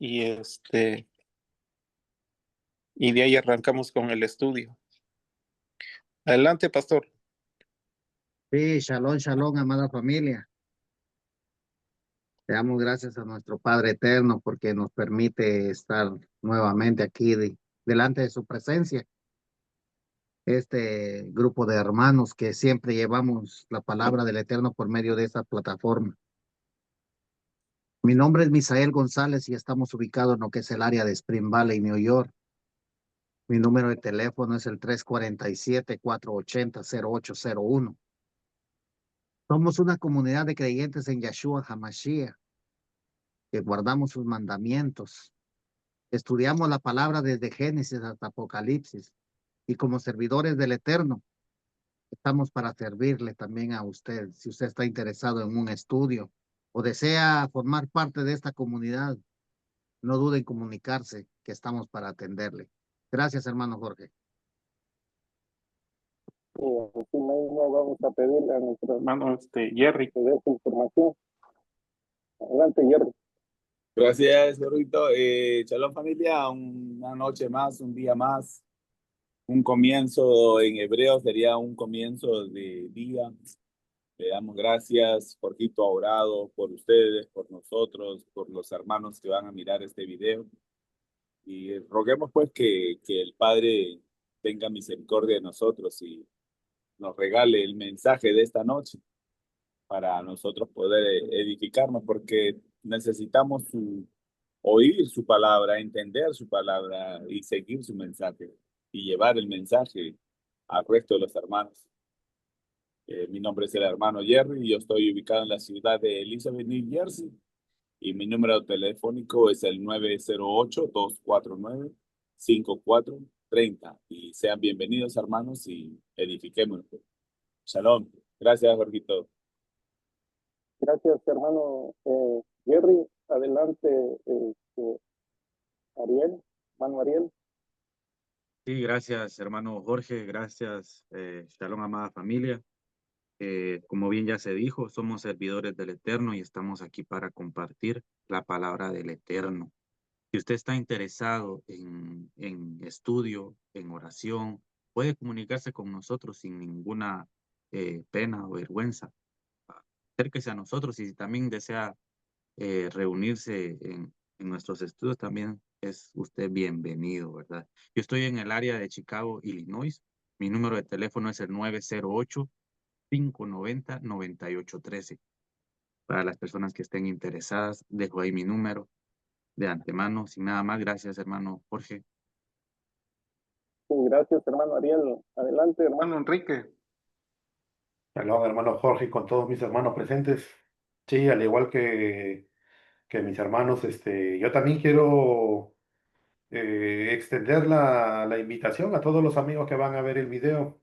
y y de ahí arrancamos con el estudio. Adelante, pastor. Sí, shalom, shalom, amada familia. Le damos gracias a nuestro Padre Eterno porque nos permite estar nuevamente aquí delante de su presencia. Este grupo de hermanos que siempre llevamos la palabra del Eterno por medio de esta plataforma. Mi nombre es Misael González y estamos ubicados en lo que es el área de Spring Valley, New York. Mi número de teléfono es el 347-480-0801. Somos una comunidad de creyentes en Yeshua HaMashiach, que guardamos sus mandamientos. Estudiamos la palabra desde Génesis hasta Apocalipsis. Y como servidores del Eterno, estamos para servirle también a usted. Si usted está interesado en un estudio o desea formar parte de esta comunidad, no dude en comunicarse, que estamos para atenderle. Gracias, hermano Jorge. Así mismo vamos a pedirle a nuestro hermano Jerry que dé su información. Adelante, Jerry. Gracias, Jorgito. Shalom, familia. Una noche más, un día más. Un comienzo en hebreo sería un comienzo de día. Le damos gracias, Jorgito ha orado por ustedes, por nosotros, por los hermanos que van a mirar este video. Y roguemos pues que el Padre tenga misericordia de nosotros y nos regale el mensaje de esta noche para nosotros poder edificarnos, porque necesitamos oír su palabra, entender su palabra y seguir su mensaje y llevar el mensaje al resto de los hermanos. Mi nombre es el hermano Jerry y yo estoy ubicado en la ciudad de Elizabeth, New Jersey, y mi número telefónico es el 908-249-5430. Y sean bienvenidos, hermanos, y edifiquémonos. Shalom. Gracias, Jorgito. Gracias, hermano Jerry. Adelante, Ariel, hermano Ariel. Sí, gracias, hermano Jorge. Gracias, shalom, amada familia. Como bien ya se dijo, somos servidores del Eterno y estamos aquí para compartir la palabra del Eterno. Si usted está interesado en estudio, en oración, puede comunicarse con nosotros sin ninguna pena o vergüenza. Acérquese a nosotros, y si también desea reunirse en nuestros estudios, también es usted bienvenido, ¿verdad? Yo estoy en el área de Chicago, Illinois. Mi número de teléfono es el 908-590-9813. Para las personas que estén interesadas, dejo ahí mi número de antemano. Sin nada más, gracias, hermano Jorge. Sí, gracias, hermano Ariel. Adelante, hermano Enrique. Shalom, hermano Jorge, con todos mis hermanos presentes. Sí, al igual que mis hermanos, yo también quiero extender la invitación a todos los amigos que van a ver el video,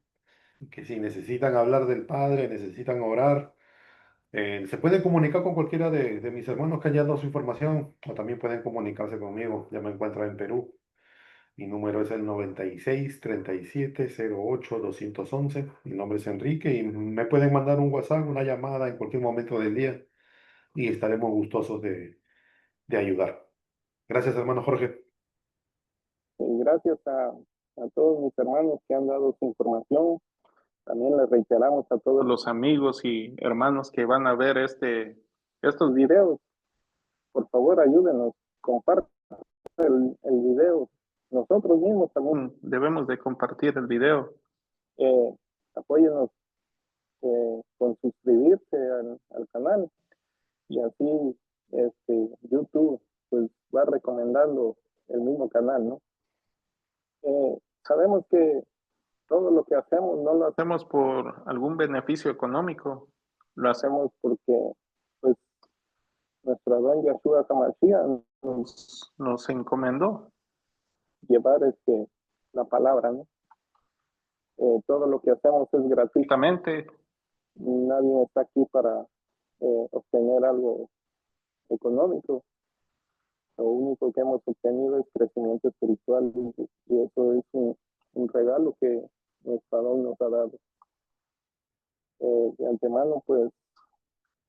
que si necesitan hablar del Padre, necesitan orar, se pueden comunicar con cualquiera de mis hermanos que hayan dado su información, o también pueden comunicarse conmigo. Ya me encuentro en Perú. Mi número es el 96-37-08-211. Mi nombre es Enrique y me pueden mandar un WhatsApp, una llamada en cualquier momento del día y estaremos gustosos de ayudar. Gracias, hermano Jorge. Gracias a todos mis hermanos que han dado su información. También les reiteramos a todos los amigos y hermanos que van a ver estos videos. Por favor, ayúdenos, compartan el video. Nosotros mismos también debemos de compartir el video. Apóyenos con suscribirse al canal, y así YouTube pues va recomendando el mismo canal, ¿no? Sabemos que todo lo que hacemos no lo hacemos por algún beneficio económico, lo hacemos porque pues nuestro don Yeshua HaMashiach nos encomendó llevar la palabra, ¿no? Todo lo que hacemos es gratuitamente, nadie está aquí para obtener algo económico. Lo único que hemos obtenido es crecimiento espiritual, y eso es un regalo que nuestro don nos ha dado. De antemano, pues,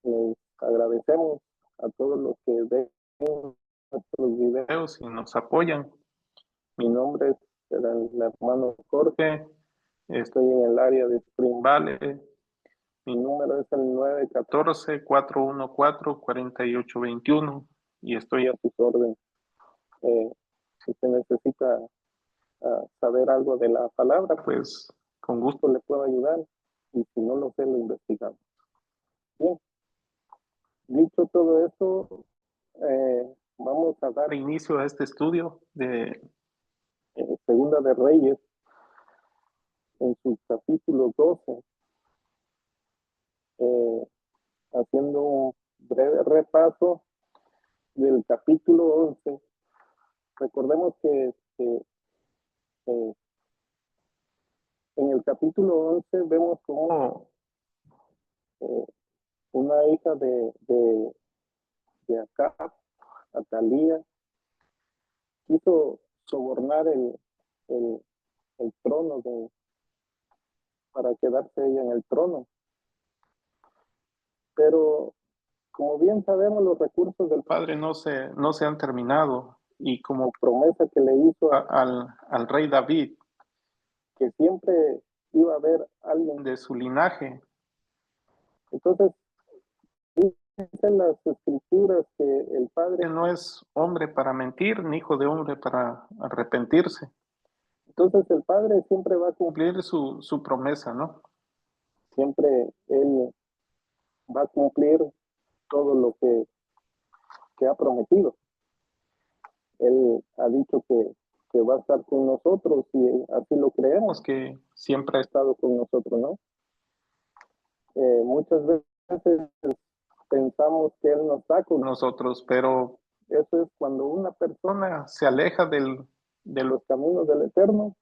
les agradecemos a todos los que ven nuestros videos videos y nos apoyan. Mi nombre es el hermano Jorge, estoy en el área de Spring Valley. Mi número es el 914-414-4821 y estoy a sus órdenes. Si se necesita saber algo de la palabra, pues con gusto le puedo ayudar, y si no lo sé, lo investigamos. Bien, dicho todo eso, vamos a dar inicio a este estudio de Segunda de Reyes en su capítulo 12, haciendo un breve repaso del capítulo 11. Recordemos que en el capítulo 11 vemos como una hija de Acab, Atalía, quiso sobornar el trono para quedarse ella en el trono. Pero como bien sabemos, los recursos del padre no se han terminado, y como promesa que le hizo al rey David, que siempre iba a haber alguien de su linaje. Entonces, dicen las escrituras que el padre no es hombre para mentir, ni hijo de hombre para arrepentirse. Entonces el padre siempre va a cumplir su promesa, ¿no? Siempre él va a cumplir todo lo que ha prometido. Él ha dicho que va a estar con nosotros, y así lo creemos, que siempre ha estado con nosotros, ¿no? Muchas veces pensamos que Él no está con nosotros, pero eso es cuando una persona se aleja de los caminos del Eterno.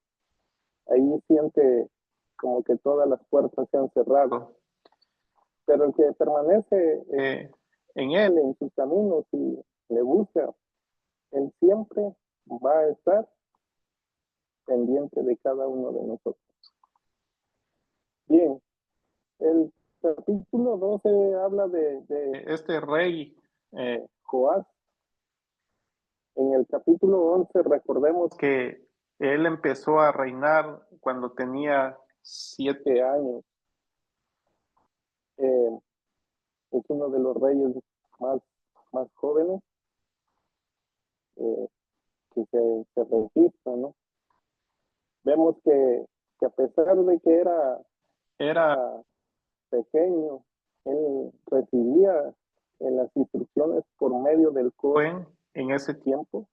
Ahí siente como que todas las puertas se han cerrado. Pero el que permanece en Él, en sus caminos, y le busca, Él siempre va a estar pendiente de cada uno de nosotros. Bien, el capítulo 12 habla de este rey Joás. En el capítulo 11 recordemos que él empezó a reinar cuando tenía 7 años. Es uno de los reyes más jóvenes que se registra, ¿no? Vemos que a pesar de que era pequeño, él recibía en las instrucciones por medio del Cohen en ese tiempo.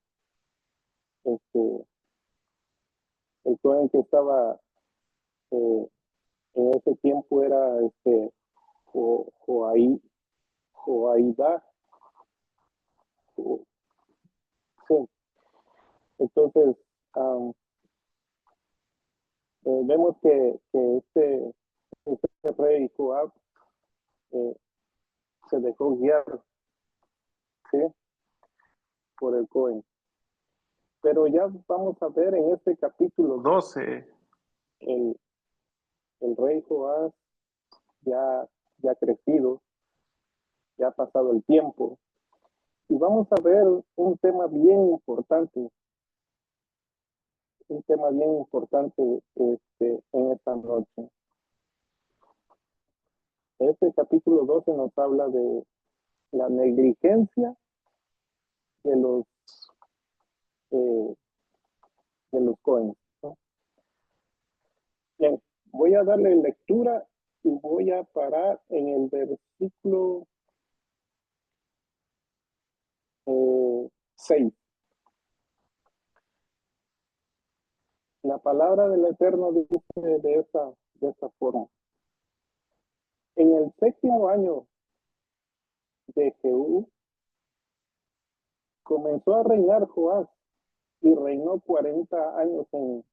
El Cohen que estaba en ese tiempo era Joaidá. Sí. Entonces, vemos que este rey Joab se dejó guiar, ¿sí?, por el Cohen. Pero ya vamos a ver en este capítulo 12, el rey Joab ya crecido, ya ha pasado el tiempo, y vamos a ver un tema bien importante en esta noche. Este capítulo 12 nos habla de la negligencia de los Cohen, ¿no? Bien, voy a darle lectura y voy a parar en el versículo 6. La palabra del Eterno dice de esta forma: en el 7º año de Jehú comenzó a reinar Joás, y reinó 40 años en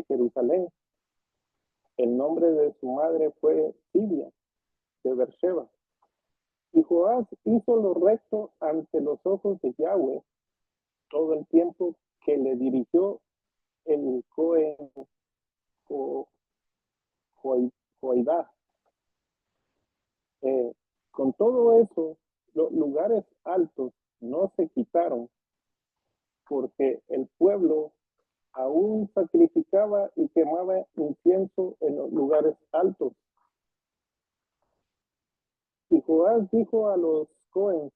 Jerusalén. El nombre de su madre fue Tibia, de Beersheba. Y Joás hizo lo recto ante los ojos de Yahweh todo el tiempo que le dirigió el Cohen Joaidá. Con todo eso, los lugares altos no se quitaron, porque el pueblo aún sacrificaba y quemaba incienso en los lugares altos. Y Joás dijo a los Cohen: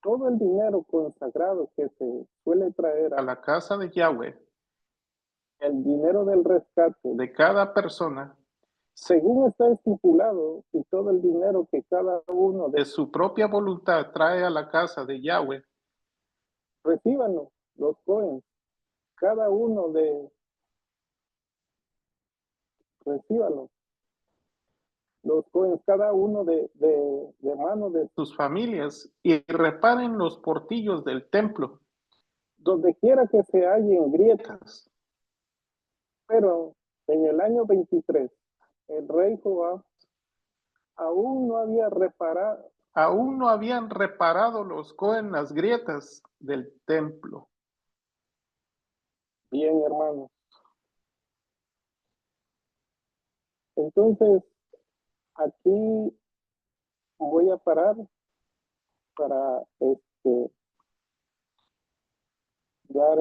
todo el dinero consagrado que se suele traer a la casa de Yahweh, el dinero del rescate, de cada persona, según está estipulado, y todo el dinero que cada uno de su propia voluntad trae a la casa de Yahweh, recíbanlo los Cohen, cada uno recíbanlo los Cohen, cada uno de mano de sus familias, y reparen los portillos del templo, donde quiera que se hallen grietas. Pero en el año 23, el rey Joás aún no habían reparado los Cohen las grietas del templo. Bien, hermanos. Entonces, aquí voy a parar para dar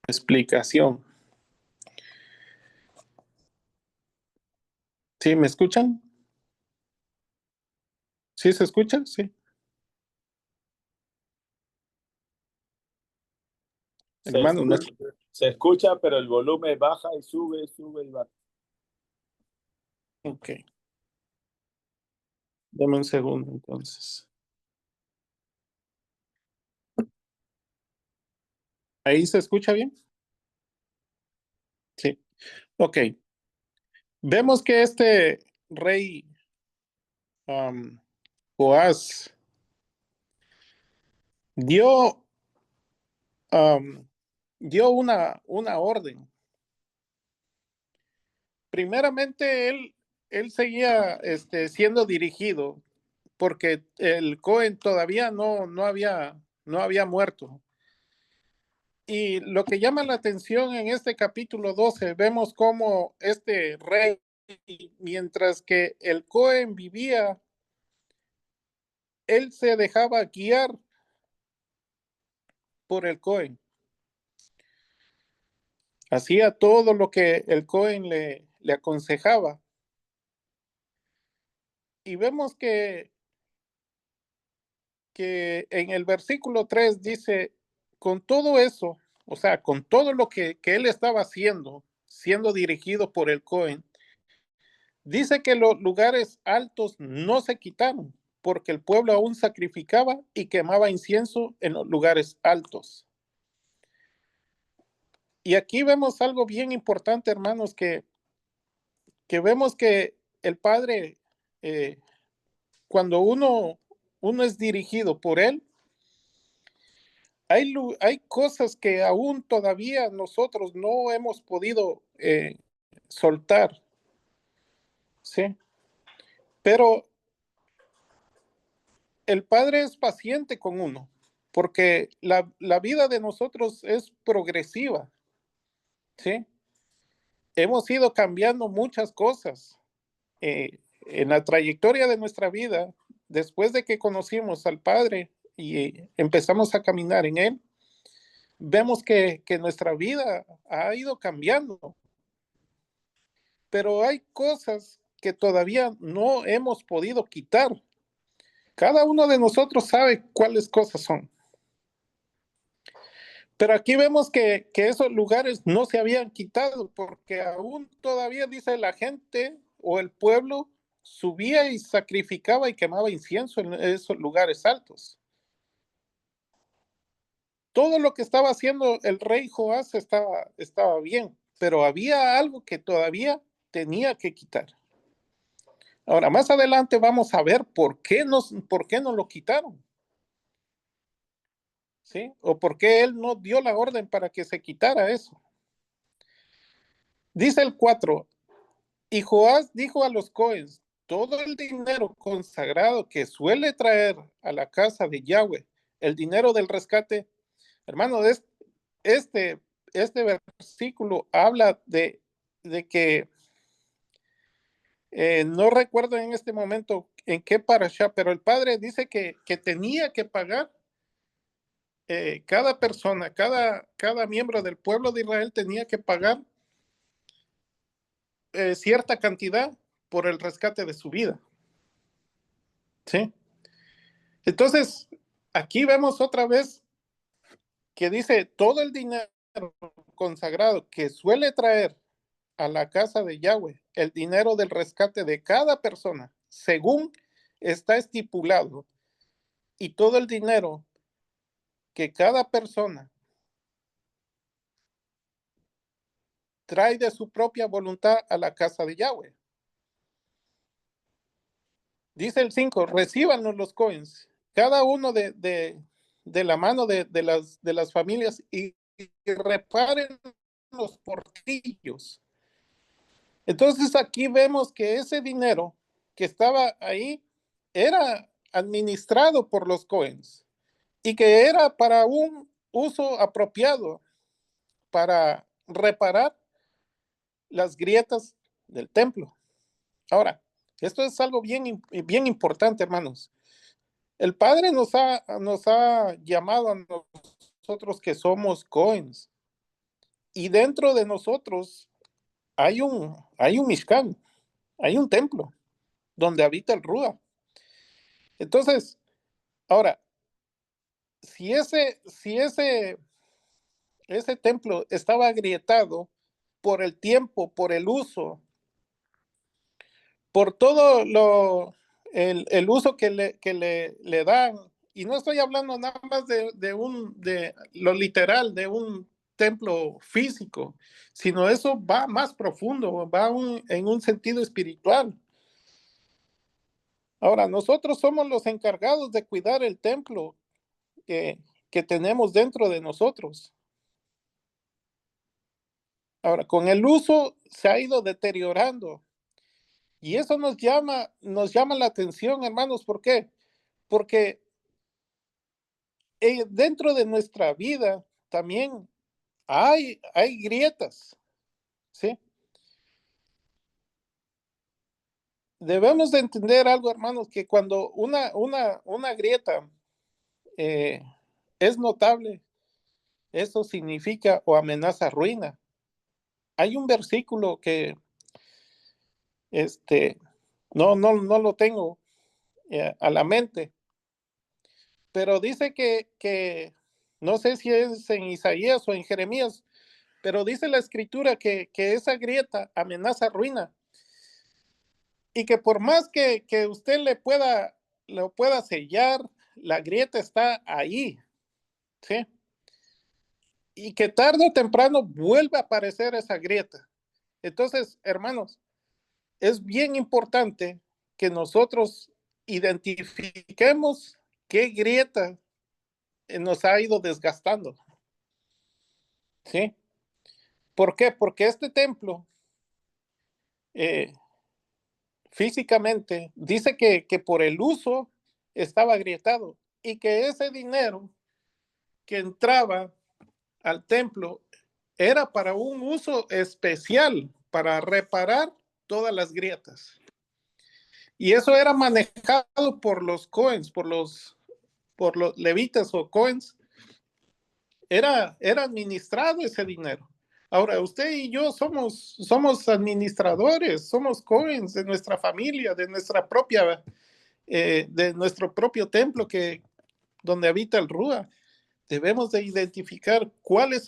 explicación. ¿Sí me escuchan? ¿Sí se escucha? Sí. Hermano, no. Se escucha, pero el volumen baja y sube, sube y baja. Ok. Dame un segundo, entonces. ¿Ahí se escucha bien? Sí. Ok. Vemos que este rey Joás dio, dio una orden. Primeramente, él seguía siendo dirigido porque el Cohen todavía no había muerto. Y lo que llama la atención en este capítulo 12, vemos cómo este rey, mientras que el Cohen vivía, él se dejaba guiar por el Cohen. Hacía todo lo que el Cohen le aconsejaba. Y vemos que en el versículo 3 dice, con todo eso, o sea, con todo lo que él estaba haciendo, siendo dirigido por el Cohen, dice que los lugares altos no se quitaron, porque el pueblo aún sacrificaba y quemaba incienso en los lugares altos. Y aquí vemos algo bien importante, hermanos, que vemos que el Padre, cuando uno es dirigido por Él, hay cosas que aún todavía nosotros no hemos podido soltar, ¿sí? Pero el Padre es paciente con uno, porque la vida de nosotros es progresiva, ¿sí? Hemos ido cambiando muchas cosas en la trayectoria de nuestra vida, después de que conocimos al Padre y empezamos a caminar en Él, vemos que nuestra vida ha ido cambiando, pero hay cosas que todavía no hemos podido quitar. Cada uno de nosotros sabe cuáles cosas son. Pero aquí vemos que esos lugares no se habían quitado porque aún todavía, dice, la gente o el pueblo subía y sacrificaba y quemaba incienso en esos lugares altos. Todo lo que estaba haciendo el rey Joás estaba bien, pero había algo que todavía tenía que quitar. Ahora, más adelante vamos a ver por qué no lo quitaron. ¿Sí? O por qué él no dio la orden para que se quitara eso. Dice el 4, y Joás dijo a los Cohens, todo el dinero consagrado que suele traer a la casa de Yahweh, el dinero del rescate, hermano, este versículo habla de que no recuerdo en este momento en qué parashá, pero el padre dice que tenía que pagar cada persona, cada miembro del pueblo de Israel tenía que pagar cierta cantidad por el rescate de su vida. ¿Sí? Entonces, aquí vemos otra vez que dice todo el dinero consagrado que suele traer a la casa de Yahweh, el dinero del rescate de cada persona, según está estipulado, y todo el dinero que cada persona trae de su propia voluntad a la casa de Yahweh. Dice el 5, recíbanlos los coins, cada uno de la mano de las familias y reparen los portillos. Entonces aquí vemos que ese dinero que estaba ahí era administrado por los coins y que era para un uso apropiado para reparar las grietas del templo. Ahora, esto es algo bien, bien importante, hermanos. El Padre nos ha llamado a nosotros que somos coins y dentro de nosotros hay un Mishkan, hay un templo donde habita el Rúa. Entonces, ahora, si ese templo estaba agrietado por el tiempo, por el uso, por todo el uso que le dan, y no estoy hablando nada más de lo literal, de un templo físico, sino eso va más profundo, va en un sentido espiritual. Ahora, nosotros somos los encargados de cuidar el templo que tenemos dentro de nosotros. Ahora, con el uso se ha ido deteriorando. Y eso nos llama la atención, hermanos. ¿Por qué? Porque dentro de nuestra vida también hay grietas, ¿sí? Debemos de entender algo, hermanos, que cuando una grieta es notable, eso significa o amenaza ruina. Hay un versículo que no lo tengo a la mente, pero dice que no sé si es en Isaías o en Jeremías, pero dice la escritura que esa grieta amenaza ruina y que por más que usted lo pueda sellar, la grieta está ahí, ¿sí? Y que tarde o temprano vuelve a aparecer esa grieta. Entonces, hermanos, es bien importante que nosotros identifiquemos qué grieta nos ha ido desgastando, ¿sí? ¿Por qué? Porque este templo físicamente dice que por el uso estaba agrietado y que ese dinero que entraba al templo era para un uso especial, para reparar todas las grietas. Y eso era manejado por los coens, por los levitas o coens. Era administrado ese dinero. Ahora, usted y yo somos administradores, somos coens de nuestra familia, de nuestra propia, de nuestro propio templo donde habita el Rúa. Debemos de identificar cuál es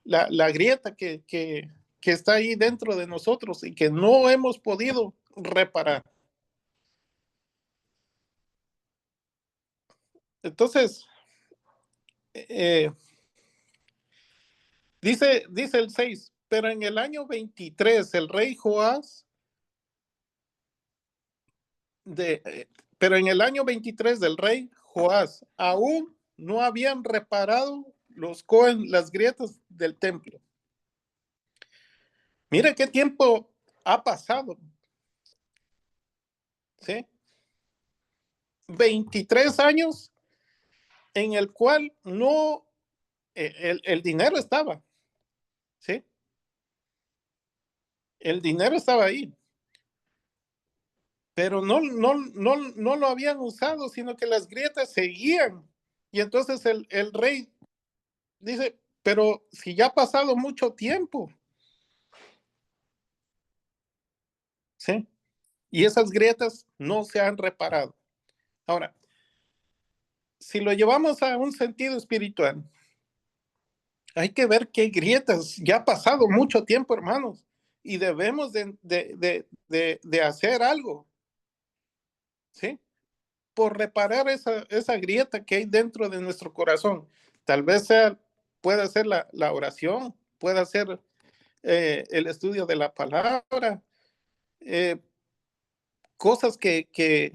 la grieta que está ahí dentro de nosotros y que no hemos podido reparar. Entonces, dice el 6, pero en el año 23 el rey Joás pero en el año 23 del rey Joás aún no habían reparado los Cohen las grietas del templo. Mire qué tiempo ha pasado, ¿sí? 23 años en el cual no, el dinero estaba, ¿sí? El dinero estaba ahí, pero no lo habían usado, sino que las grietas seguían Y entonces el rey dice, pero si ya ha pasado mucho tiempo, ¿sí? Y esas grietas no se han reparado. Ahora, si lo llevamos a un sentido espiritual, hay que ver qué grietas. Ya ha pasado mucho tiempo, hermanos, y debemos de hacer algo, ¿sí? Por reparar esa grieta que hay dentro de nuestro corazón. Tal vez pueda ser la oración, pueda ser el estudio de la palabra, eh, cosas que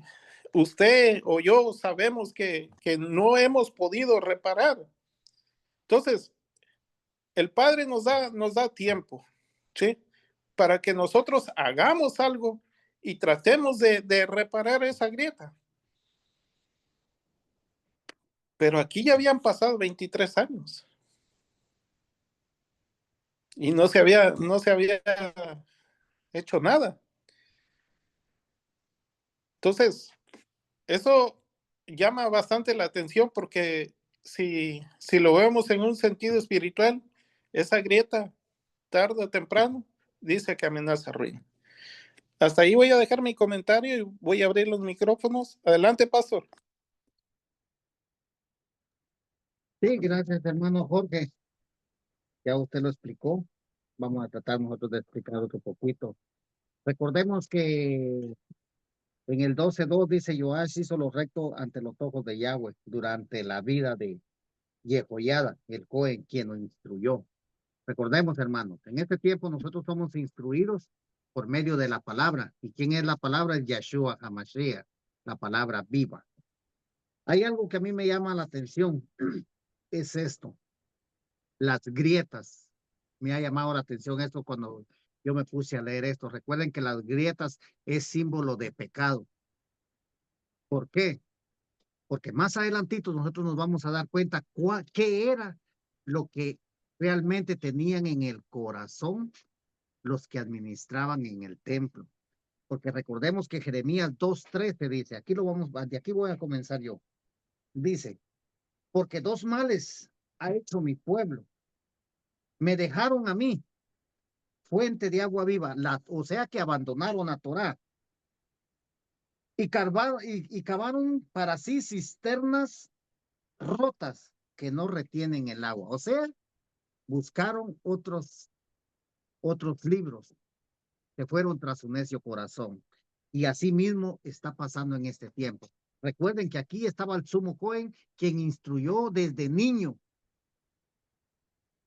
usted o yo sabemos que no hemos podido reparar. Entonces, el Padre nos da tiempo, ¿sí? Para que nosotros hagamos algo y tratemos de reparar esa grieta. Pero aquí ya habían pasado 23 años y no se había hecho nada. Entonces, eso llama bastante la atención porque si lo vemos en un sentido espiritual, esa grieta, tarde o temprano, dice que amenaza ruina. Hasta ahí voy a dejar mi comentario y voy a abrir los micrófonos. Adelante, pastor. Sí, gracias, hermano Jorge. Ya usted lo explicó. Vamos a tratar nosotros de explicar otro poquito. Recordemos que en el 12:2 dice, Joash hizo lo recto ante los ojos de Yahweh durante la vida de Jehoiada, el Cohen, quien nos instruyó. Recordemos, hermanos, en este tiempo nosotros somos instruidos por medio de la palabra. ¿Y quién es la palabra? Es Yeshua HaMashiach, la palabra viva. Hay algo que a mí me llama la atención, es esto, las grietas. Me ha llamado la atención esto cuando yo me puse a leer esto. Recuerden que las grietas es símbolo de pecado. ¿Por qué? Porque más adelantito nosotros nos vamos a dar cuenta qué era lo que realmente tenían en el corazón los que administraban en el templo. Porque recordemos que Jeremías 2:13 dice, de aquí voy a comenzar yo. Dice, porque dos males ha hecho mi pueblo. Me dejaron a mí, fuente de agua viva, o sea que abandonaron a Torá. Y cavaron para sí cisternas rotas que no retienen el agua. O sea, buscaron otros libros que fueron tras su necio corazón. Y así mismo está pasando en este tiempo. Recuerden que aquí estaba el sumo Cohen, quien instruyó desde niño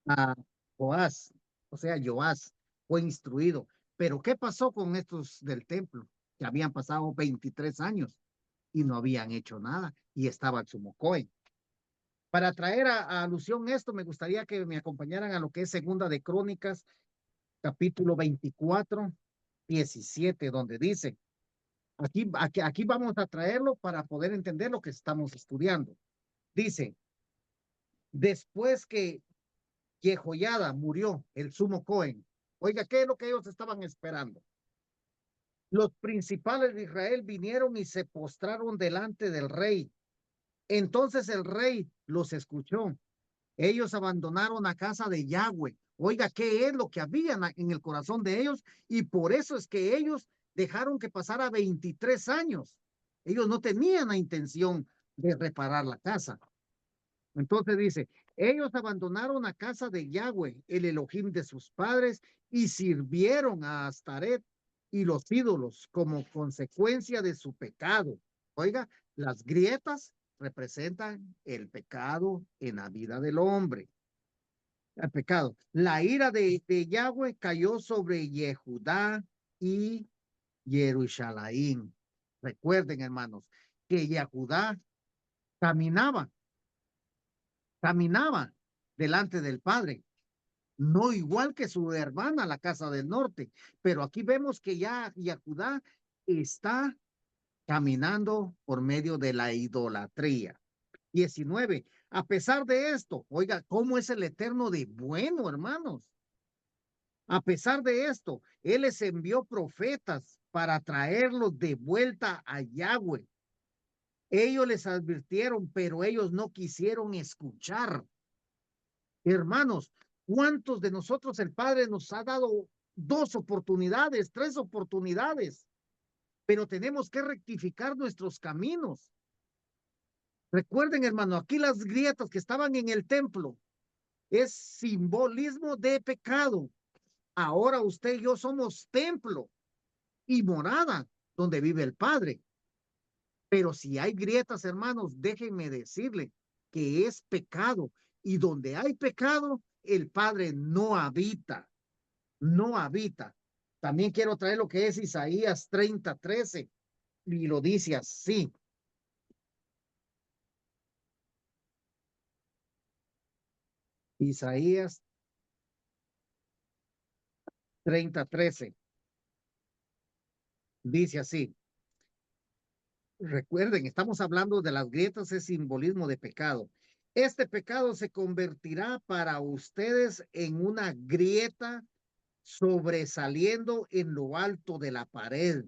a Joás, o sea, Joás fue instruido. Pero ¿qué pasó con estos del templo? Que habían pasado 23 años y no habían hecho nada y estaba el sumo Cohen. Para traer a alusión esto, me gustaría que me acompañaran a lo que es Segunda de Crónicas, capítulo 24, 17, donde dice, aquí vamos a traerlo para poder entender lo que estamos estudiando. Dice, después que Jehoiada murió, el sumo Cohen, oiga, ¿qué es lo que ellos estaban esperando? Los principales de Israel vinieron y se postraron delante del rey. Entonces el rey los escuchó. Ellos abandonaron la casa de Yahweh. Oiga, ¿qué es lo que había en el corazón de ellos? Y por eso es que ellos dejaron que pasara 23 años. Ellos no tenían la intención de reparar la casa. Entonces dice, ellos abandonaron la casa de Yahweh, el Elohim de sus padres, y sirvieron a Astaret y los ídolos como consecuencia de su pecado. Oiga, las grietas representan el pecado en la vida del hombre. El pecado. La ira de Yahweh cayó sobre Yehudá y Jerusalén. Recuerden, hermanos, que Yehudá caminaba delante del Padre, no igual que su hermana, la casa del norte, pero aquí vemos que ya Yehudá está caminando por medio de la idolatría. 19. A pesar de esto, oiga, ¿cómo es el Eterno de bueno, hermanos? A pesar de esto, Él les envió profetas para traerlos de vuelta a Yahweh. Ellos les advirtieron, pero ellos no quisieron escuchar. Hermanos, ¿cuántos de nosotros el Padre nos ha dado 2 oportunidades, 3 oportunidades? Pero tenemos que rectificar nuestros caminos. Recuerden, hermano, aquí las grietas que estaban en el templo es simbolismo de pecado. Ahora usted y yo somos templo y morada donde vive el Padre. Pero si hay grietas, hermanos, déjenme decirle que es pecado. Y donde hay pecado, el Padre no habita, no habita. También quiero traer lo que es Isaías 30:13 y lo dice así. Isaías 30:13 dice así. Recuerden, estamos hablando de las grietas, es simbolismo de pecado. Este pecado se convertirá para ustedes en una grieta sobresaliendo en lo alto de la pared,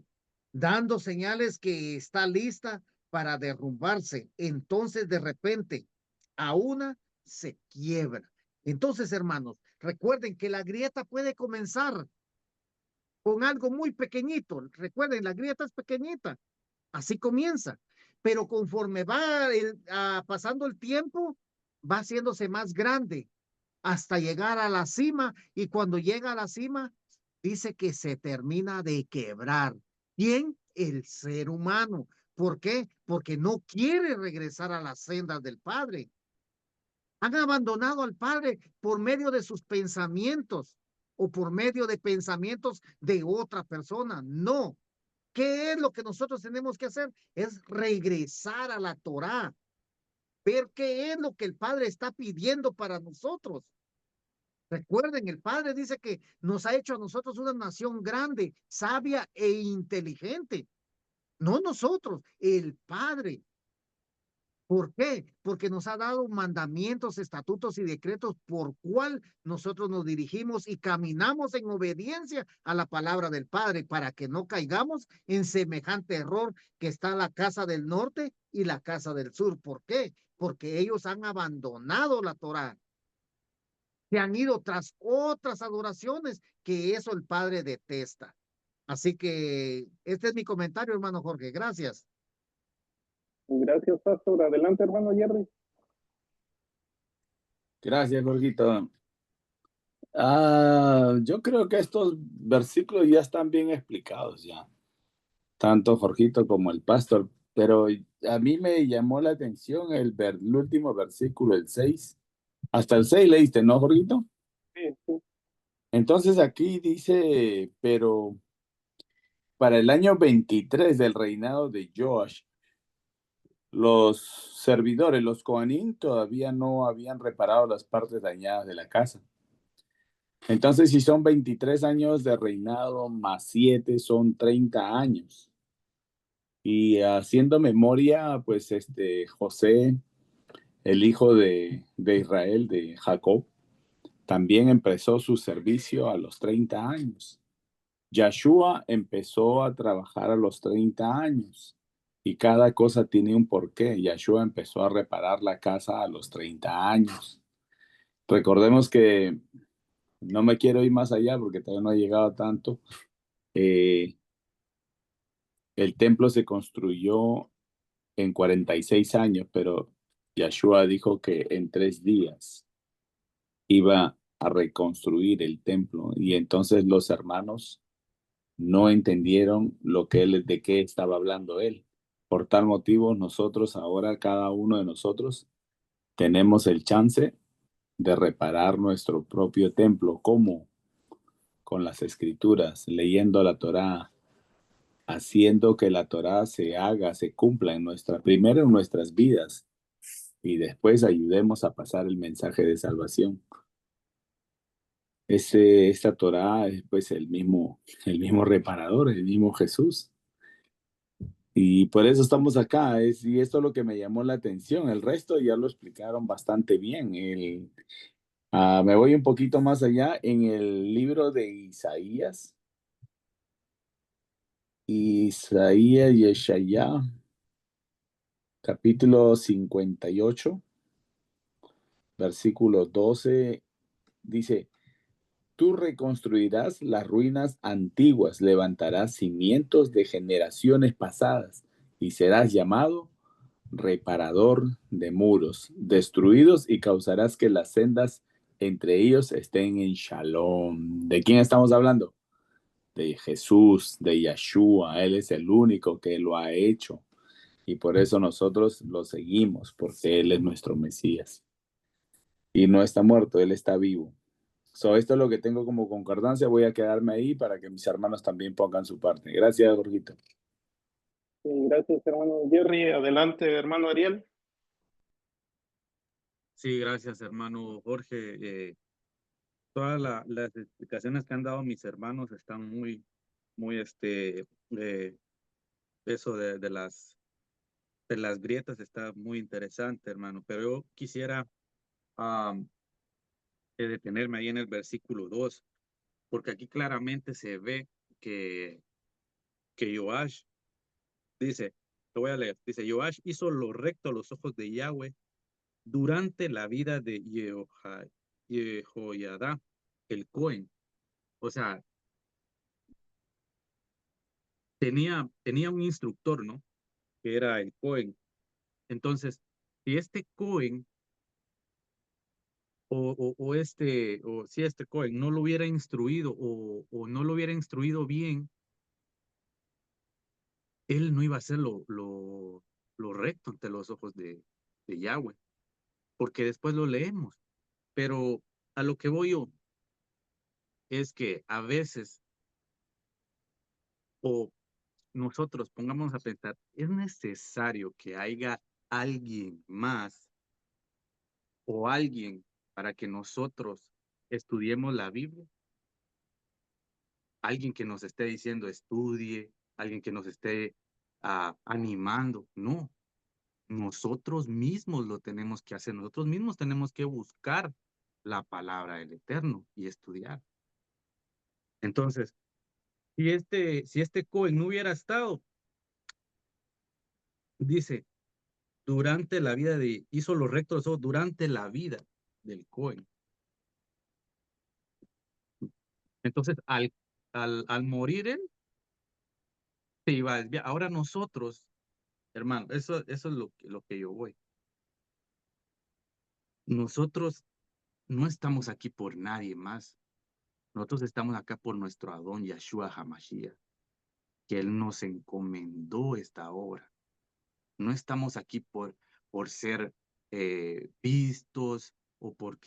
dando señales que está lista para derrumbarse. Entonces, de repente, a una se quiebra. Entonces, hermanos, recuerden que la grieta puede comenzar con algo muy pequeñito. Recuerden, la grieta es pequeñita. Así comienza. Pero conforme va pasando el tiempo, va haciéndose más grande hasta llegar a la cima. Y cuando llega a la cima, dice que se termina de quebrar. ¿Quién? El ser humano. ¿Por qué? Porque no quiere regresar a las sendas del Padre. Han abandonado al Padre por medio de sus pensamientos o por medio de pensamientos de otra persona. No. ¿Qué es lo que nosotros tenemos que hacer? Es regresar a la Torá, ver qué es lo que el Padre está pidiendo para nosotros. Recuerden, el Padre dice que nos ha hecho a nosotros una nación grande, sabia e inteligente. No nosotros, el Padre. ¿Por qué? Porque nos ha dado mandamientos, estatutos y decretos por cual nosotros nos dirigimos y caminamos en obediencia a la palabra del Padre para que no caigamos en semejante error que está la casa del norte y la casa del sur. ¿Por qué? Porque ellos han abandonado la Torá. Se han ido tras otras adoraciones que eso el Padre detesta. Así que este es mi comentario, hermano Jorge. Gracias. Gracias, pastor. Adelante, hermano Jerry. Gracias, Jorgito. Yo creo que estos versículos ya están bien explicados ya, tanto Jorgito como el pastor, pero a mí me llamó la atención el último versículo, el 6. Hasta el 6 leíste, ¿no, Jorgito? Sí, sí. Entonces aquí dice, pero para el año 23 del reinado de Joash, los servidores, los Coanín, todavía no habían reparado las partes dañadas de la casa. Entonces, si son 23 años de reinado más 7, son 30 años. Y haciendo memoria, pues José, el hijo de Israel, de Jacob, también empezó su servicio a los 30 años. Yahshua empezó a trabajar a los 30 años. Y cada cosa tiene un porqué. Yahshua empezó a reparar la casa a los 30 años. Recordemos que no me quiero ir más allá porque todavía no he llegado a tanto. El templo se construyó en 46 años, pero Yahshua dijo que en 3 días iba a reconstruir el templo. Y entonces los hermanos no entendieron de qué estaba hablando él. Por tal motivo, nosotros ahora, cada uno de nosotros, tenemos el chance de reparar nuestro propio templo. ¿Cómo? Con las escrituras, leyendo la Torá, haciendo que la Torá se haga, se cumpla primero en nuestras vidas y después ayudemos a pasar el mensaje de salvación. Esta Torá es pues el mismo reparador, el mismo Jesús. Y por eso estamos acá, y esto es lo que me llamó la atención. El resto ya lo explicaron bastante bien. Me voy un poquito más allá en el libro de Isaías. Isaías, Yeshaya. capítulo 58, versículo 12, dice, tú reconstruirás las ruinas antiguas, levantarás cimientos de generaciones pasadas y serás llamado reparador de muros destruidos y causarás que las sendas entre ellos estén en shalom. ¿De quién estamos hablando? De Jesús, de Yeshua. Él es el único que lo ha hecho y por eso nosotros lo seguimos, porque Él es nuestro Mesías. Y no está muerto, Él está vivo. Esto es lo que tengo como concordancia. Voy a quedarme ahí para que mis hermanos también pongan su parte. Gracias, Jorgito. Sí, gracias, hermano Jerry. Adelante, hermano Ariel. Sí, gracias, hermano Jorge. Todas las explicaciones que han dado mis hermanos están muy, eso de las grietas está muy interesante, hermano. Pero yo quisiera detenerme ahí en el versículo 2, porque aquí claramente se ve que Joash dice, lo voy a leer, dice, Joash hizo lo recto a los ojos de Yahweh durante la vida de Jehoiada, el Cohen. O sea, tenía un instructor, ¿no? Que era el Cohen. Entonces, si este Cohen o si este Cohen no lo hubiera instruido o no lo hubiera instruido bien, él no iba a hacer lo recto ante los ojos de Yahweh, porque después lo leemos. Pero a lo que voy yo es que a veces, o nosotros pongamos a pensar, es necesario que haya alguien más o alguien para que nosotros estudiemos la Biblia, alguien que nos esté diciendo estudie, alguien que nos esté animando. No, nosotros mismos lo tenemos que hacer, nosotros mismos tenemos que buscar la palabra del Eterno y estudiar. Entonces, si este Cohen no hubiera estado, dice, hizo los rectos durante la vida del Cohen. Entonces, al morir él, se iba a desviar. Ahora nosotros, hermano, eso es lo que yo voy. Nosotros no estamos aquí por nadie más. Nosotros estamos acá por nuestro Adón Yeshua HaMashiach, que Él nos encomendó esta obra. No estamos aquí por ser vistos o por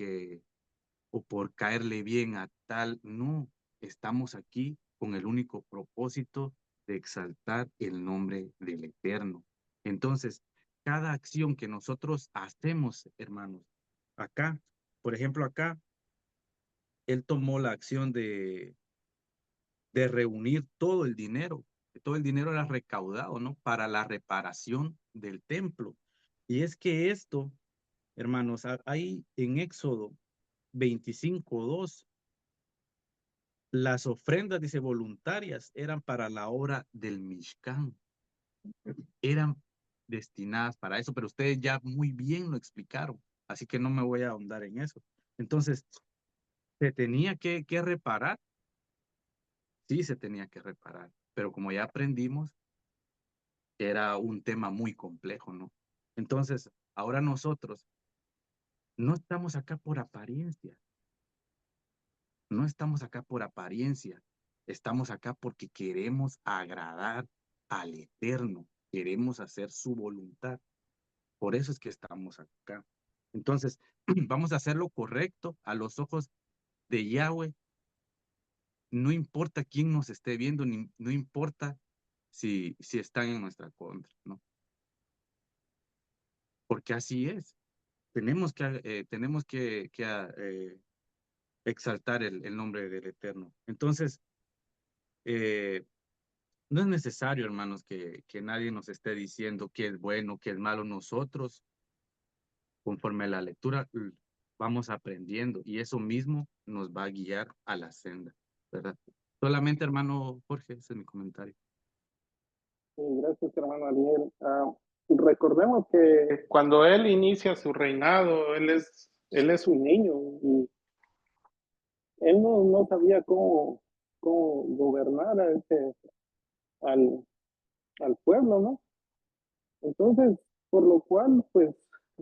caerle bien a tal. No, estamos aquí con el único propósito de exaltar el nombre del Eterno. Entonces, cada acción que nosotros hacemos, hermanos, acá, por ejemplo, acá, Él tomó la acción de reunir todo el dinero. Todo el dinero era recaudado, ¿no? Para la reparación del templo. Y es que esto, hermanos, ahí en Éxodo 25:2, las ofrendas, dice, voluntarias, eran para la obra del Mishkan. Eran destinadas para eso, pero ustedes ya muy bien lo explicaron, así que no me voy a ahondar en eso. Entonces, ¿se tenía que reparar? Sí, se tenía que reparar, pero como ya aprendimos, era un tema muy complejo, ¿no? Entonces, ahora nosotros no estamos acá por apariencia, no estamos acá por apariencia, estamos acá porque queremos agradar al Eterno, queremos hacer su voluntad. Por eso es que estamos acá. Entonces, vamos a hacer lo correcto a los ojos de Yahweh. No importa quién nos esté viendo, no importa si están en nuestra contra, ¿no? Porque así es. Tenemos que exaltar el nombre del Eterno. Entonces, no es necesario, hermanos, que nadie nos esté diciendo qué es bueno, qué es malo. Nosotros, conforme a la lectura, vamos aprendiendo y eso mismo nos va a guiar a la senda, ¿verdad? Solamente, hermano Jorge, ese es mi comentario. Sí, gracias, hermano Ariel. recordemos que cuando él inicia su reinado, él es un niño y él no sabía cómo gobernar al, al pueblo, ¿no? Entonces, por lo cual, pues,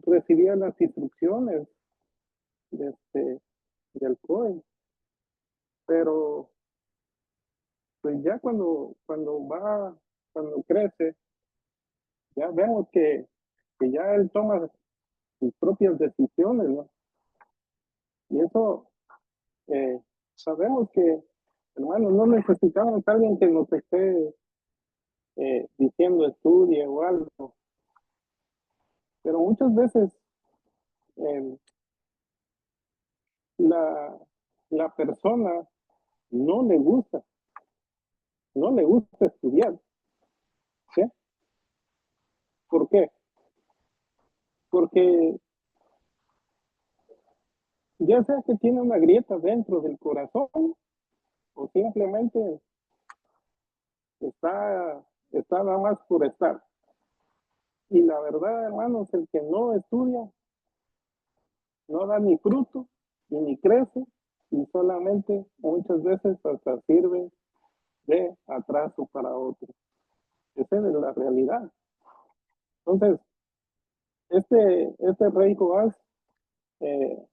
recibía las instrucciones de del COE, pero pues ya cuando crece, ya vemos que ya él toma sus propias decisiones, ¿no? Y eso, eh, sabemos que, hermano, no necesitamos a alguien que nos esté diciendo estudie o algo, pero muchas veces eh, la, la persona no le gusta, no le gusta estudiar, ¿sí? ¿Por qué? Porque ya sea que tiene una grieta dentro del corazón o simplemente está, está nada más por estar. Y la verdad, hermanos, el que no estudia no da ni fruto y ni crece y solamente muchas veces hasta sirve de atraso para otros. Esa es la realidad. Entonces, este rey Joás, eh,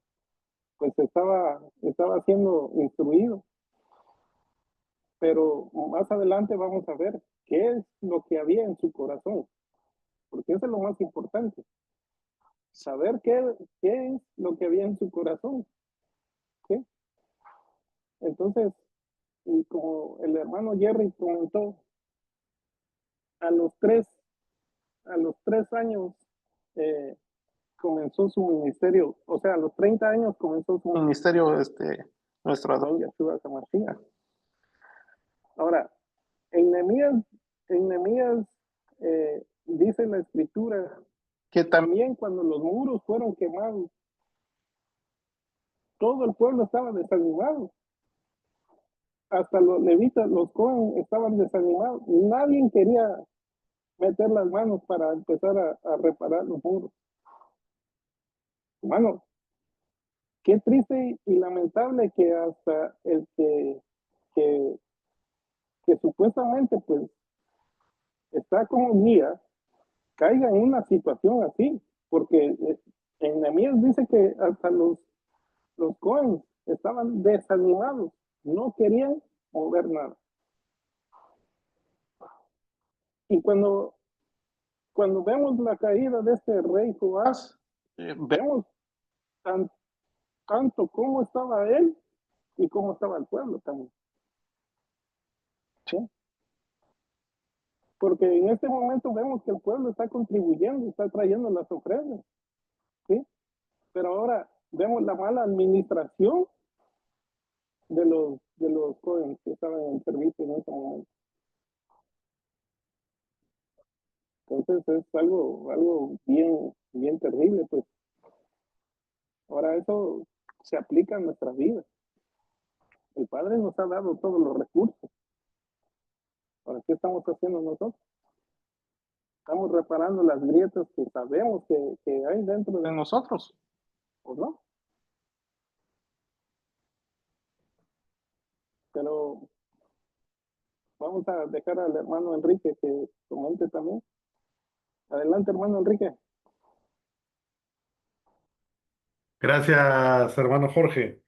pues estaba siendo instruido, pero más adelante vamos a ver qué es lo que había en su corazón, porque eso es lo más importante, saber qué es lo que había en su corazón, ¿sí? Entonces, y como el hermano Jerry comentó, a los tres, a los 3 años eh, comenzó su ministerio, o sea, a los 30 años comenzó su ministerio, nuestro Adón Yeshua HaMashiach. Ahora, en Nehemías dice la escritura que también cuando los muros fueron quemados, todo el pueblo estaba desanimado. Hasta los levitas, los Cohen estaban desanimados. Nadie quería meter las manos para empezar a reparar los muros. Hermano, qué triste y lamentable que hasta el que, que supuestamente pues está como guía caiga en una situación así, porque en Nehemías dice que hasta los Cohen estaban desanimados, no querían mover nada. Y cuando vemos la caída de este rey Joás, vemos tan, tanto cómo estaba él y cómo estaba el pueblo también. ¿Sí? Porque en este momento vemos que el pueblo está contribuyendo, está trayendo las ofrendas. ¿Sí? Pero ahora vemos la mala administración de los jóvenes que estaban en servicio en ese momento. Entonces es algo bien terrible, pues. Ahora eso se aplica en nuestra vida. El Padre nos ha dado todos los recursos. ¿Ahora qué estamos haciendo nosotros? Estamos reparando las grietas que sabemos que hay dentro de nosotros, ¿o no? Pero vamos a dejar al hermano Enrique que comente también. Adelante, hermano Enrique. Gracias, hermano Jorge.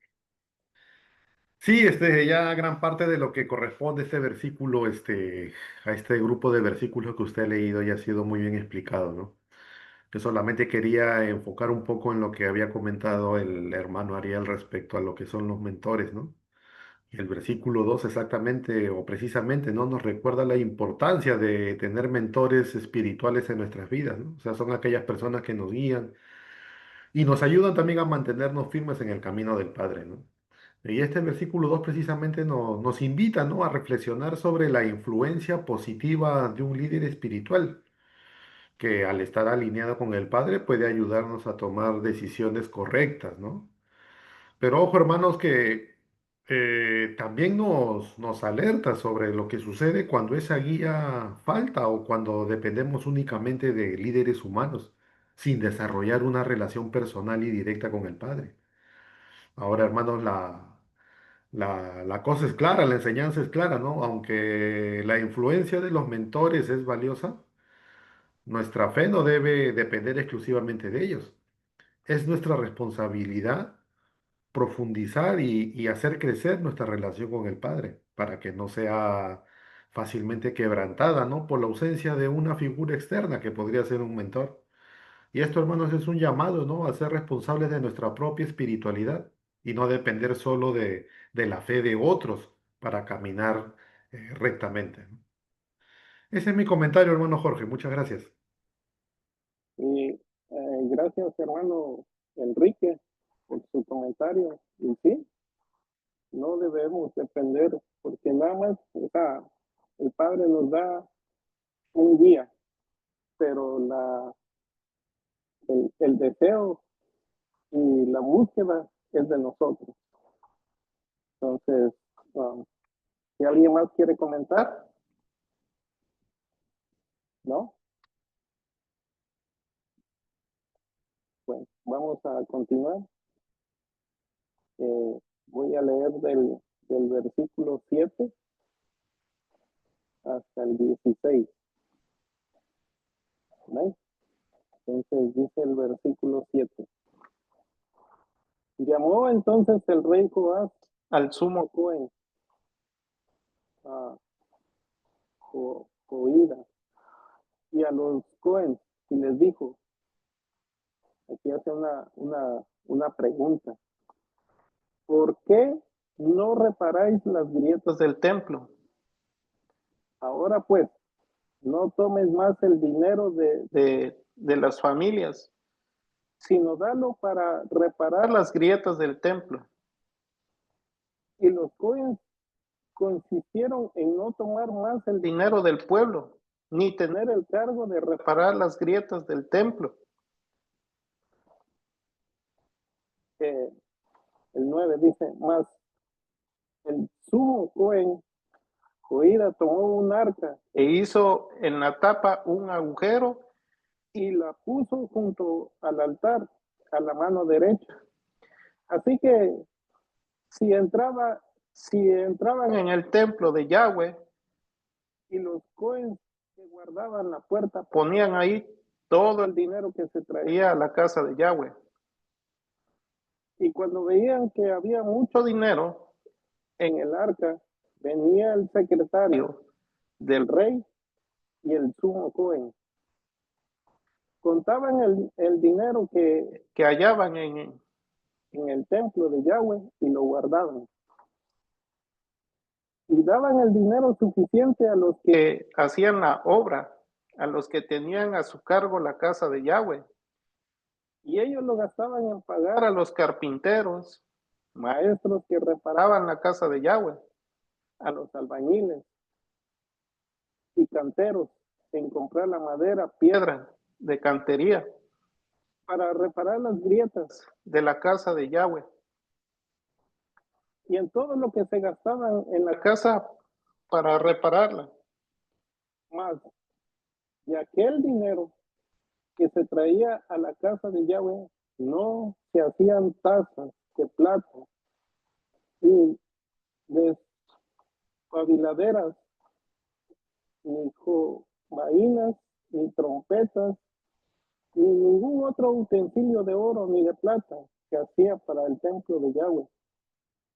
Sí, ya gran parte de lo que corresponde a este versículo, a este grupo de versículos que usted ha leído ya ha sido muy bien explicado, ¿no? Yo solamente quería enfocar un poco en lo que había comentado el hermano Ariel respecto a lo que son los mentores, ¿no? Y el versículo 2 exactamente o precisamente, ¿no? Nos recuerda la importancia de tener mentores espirituales en nuestras vidas, ¿no? O sea, son aquellas personas que nos guían y nos ayudan también a mantenernos firmes en el camino del Padre, ¿no? Y este versículo 2 precisamente nos invita, ¿no? A reflexionar sobre la influencia positiva de un líder espiritual que al estar alineado con el Padre puede ayudarnos a tomar decisiones correctas, ¿no? Pero ojo, hermanos, que también nos alerta sobre lo que sucede cuando esa guía falta o cuando dependemos únicamente de líderes humanos sin desarrollar una relación personal y directa con el Padre. Ahora, hermanos, la cosa es clara, la enseñanza es clara, ¿no? Aunque la influencia de los mentores es valiosa, nuestra fe no debe depender exclusivamente de ellos. Es nuestra responsabilidad profundizar y hacer crecer nuestra relación con el Padre para que no sea fácilmente quebrantada, ¿no? Por la ausencia de una figura externa que podría ser un mentor. Y esto, hermanos, es un llamado, ¿no? A ser responsables de nuestra propia espiritualidad y no depender solo de la fe de otros para caminar rectamente, ¿no? Ese es mi comentario, hermano Jorge. Muchas gracias. Y gracias, hermano Enrique, por su comentario. Y sí, no debemos depender, porque nada más, o sea, el Padre nos da un guía, pero el deseo y la búsqueda es de nosotros. Entonces, si alguien más quiere comentar, ¿no? Pues vamos a continuar. Voy a leer del versículo 7 hasta el 16. ¿No? Entonces dice el versículo 7. Llamó entonces el rey Joás al sumo Cohen, a Joída, y a los Cohen, y les dijo, aquí hace una pregunta, ¿por qué no reparáis las grietas del templo? Ahora pues, no tomes más el dinero de las familias, sino dalo para reparar las grietas del templo. Y los Cohen consistieron en no tomar más el dinero del pueblo, ni tener el cargo de reparar las grietas del templo. El 9 dice, más el sumo Cohen, Joída, tomó un arca e hizo en la tapa un agujero y la puso junto al altar a la mano derecha. Así que si entraban en el templo de Yahweh y los Cohen que guardaban la puerta ponían ahí todo el dinero que se traía a la casa de Yahweh. Y cuando veían que había mucho dinero en el arca, venía el secretario del rey y el sumo Cohen. Contaban el dinero que hallaban en el templo de Yahweh y lo guardaban. Y daban el dinero suficiente a los que hacían la obra, a los que tenían a su cargo la casa de Yahweh. Y ellos lo gastaban en pagar a los carpinteros, maestros que reparaban la casa de Yahweh, a los albañiles y canteros, en comprar la madera, piedra de cantería, para reparar las grietas de la casa de Yahweh. Y en todo lo que se gastaban en la casa para repararla. Más de aquel dinero que se traía a la casa de Yahweh, no se hacían tazas de plata y despabiladeras, ni jovainas, ni trompetas, ni ningún otro utensilio de oro ni de plata que hacía para el templo de Yahweh,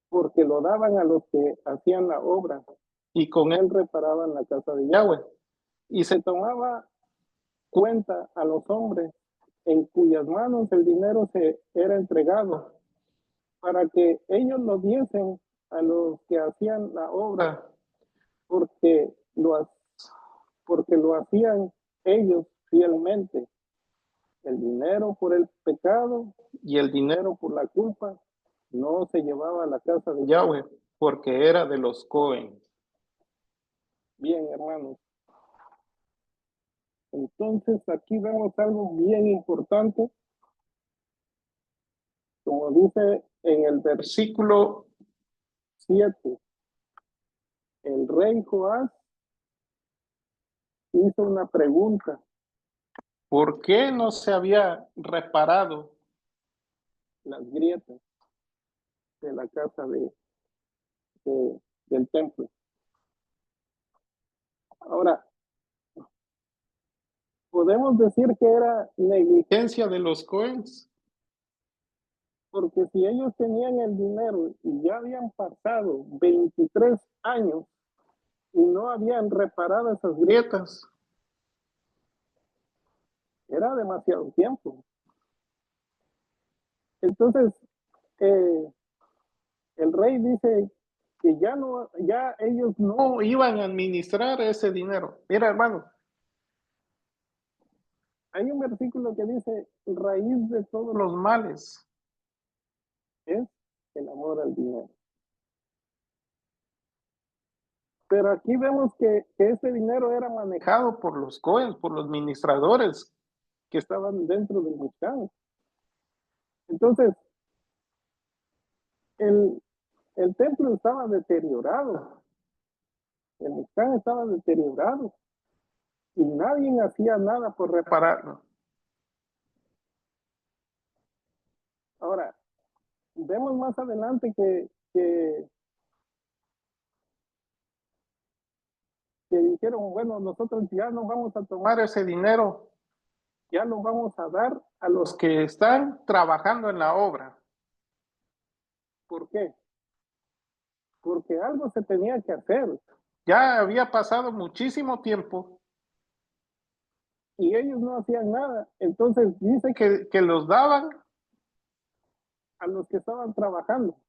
porque lo daban a los que hacían la obra y con él reparaban la casa de Yahweh. Y se tomaba cuenta a los hombres en cuyas manos el dinero se era entregado, para que ellos lo diesen a los que hacían la obra, porque lo hacían ellos fielmente. El dinero por el pecado y el dinero por la culpa no se llevaba a la casa de Yahweh, porque era de los Cohen. Bien, hermanos. Entonces aquí vemos algo bien importante. Como dice en el versículo 7, el rey Joás hizo una pregunta. ¿Por qué no se había reparado las grietas de la casa del templo? Ahora, podemos decir que era negligencia de los Cohens, porque si ellos tenían el dinero y ya habían pasado 23 años y no habían reparado esas grietas, era demasiado tiempo. Entonces, el rey dice que ya ellos no iban a administrar ese dinero. Mira, hermano, hay un versículo que dice, raíz de todos los males es el amor al dinero. Pero aquí vemos que ese dinero era manejado por los Cohens, por los ministradores que estaban dentro del Mishkan. Entonces, el templo estaba deteriorado, el Mishkan estaba deteriorado y nadie hacía nada por repararlo. Ahora, vemos más adelante que dijeron, bueno, nosotros ya no vamos a tomar ese dinero, ya lo vamos a dar a los que están trabajando en la obra. ¿Por qué? Porque algo se tenía que hacer. Ya había pasado muchísimo tiempo y ellos no hacían nada. Entonces dice que los daban a los que estaban trabajando.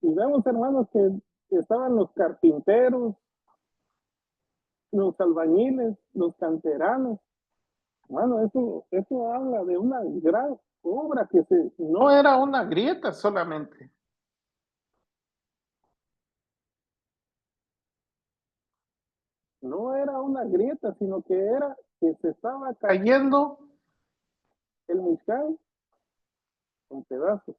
Y vemos, hermanos, que estaban los carpinteros, los albañiles, los canteranos. Bueno, eso habla de una gran obra no era una grieta solamente. No era una grieta, sino que era que se estaba cayendo el Mishkan en pedazos.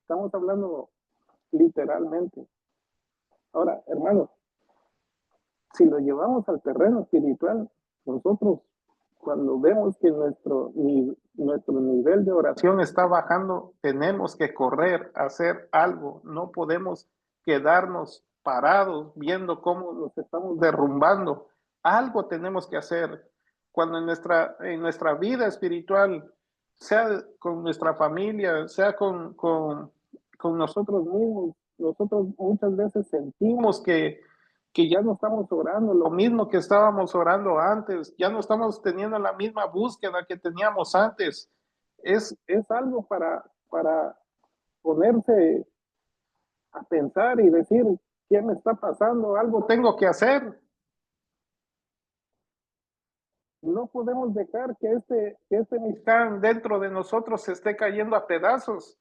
Estamos hablando literalmente. Ahora, hermanos, si lo llevamos al terreno espiritual, nosotros cuando vemos que nuestro nivel de oración está bajando, tenemos que correr, hacer algo. No podemos quedarnos parados viendo cómo nos estamos derrumbando. Algo tenemos que hacer. Cuando en nuestra vida espiritual, sea con nuestra familia, sea con nosotros mismos, nosotros muchas veces sentimos que ya no estamos orando lo mismo que estábamos orando antes, ya no estamos teniendo la misma búsqueda que teníamos antes. Es algo para ponerse a pensar y decir, ¿qué me está pasando? Algo tengo que hacer. No podemos dejar que este Mishkan dentro de nosotros se esté cayendo a pedazos.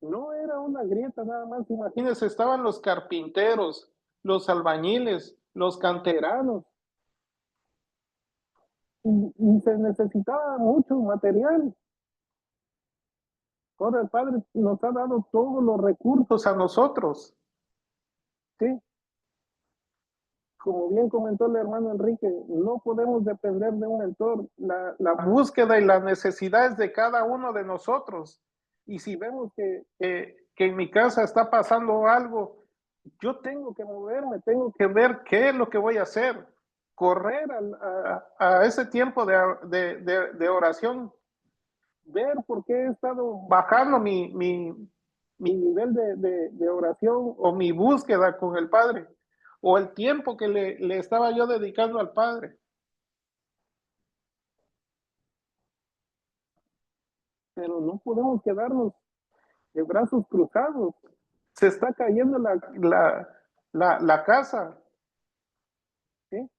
No era una grieta nada más, imagínense, estaban los carpinteros, los albañiles, los canteranos, y se necesitaba mucho material. Ahora el Padre nos ha dado todos los recursos a nosotros, ¿sí? Como bien comentó el hermano Enrique, no podemos depender de un mentor. La búsqueda y las necesidades de cada uno de nosotros. Y si vemos que en mi casa está pasando algo, yo tengo que moverme, tengo que ver qué es lo que voy a hacer. Correr a ese tiempo de oración, ver por qué he estado bajando mi nivel de oración o mi búsqueda con el Padre, o el tiempo que le estaba yo dedicando al Padre. Pero no podemos quedarnos de brazos cruzados. Se está cayendo la casa. ¿Sí?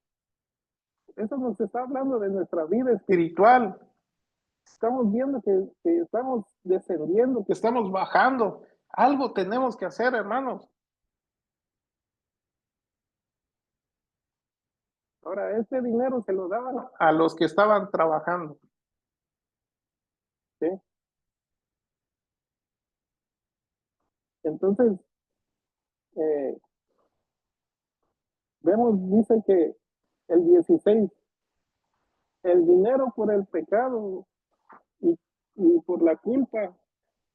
Eso nos está hablando de nuestra vida espiritual. Estamos viendo que estamos descendiendo, que estamos bajando. Algo tenemos que hacer, hermanos. Ahora, ese dinero se lo daban a los que estaban trabajando. ¿Sí? Entonces, eh, vemos, dice que el 16, el dinero por el pecado y, y por la culpa,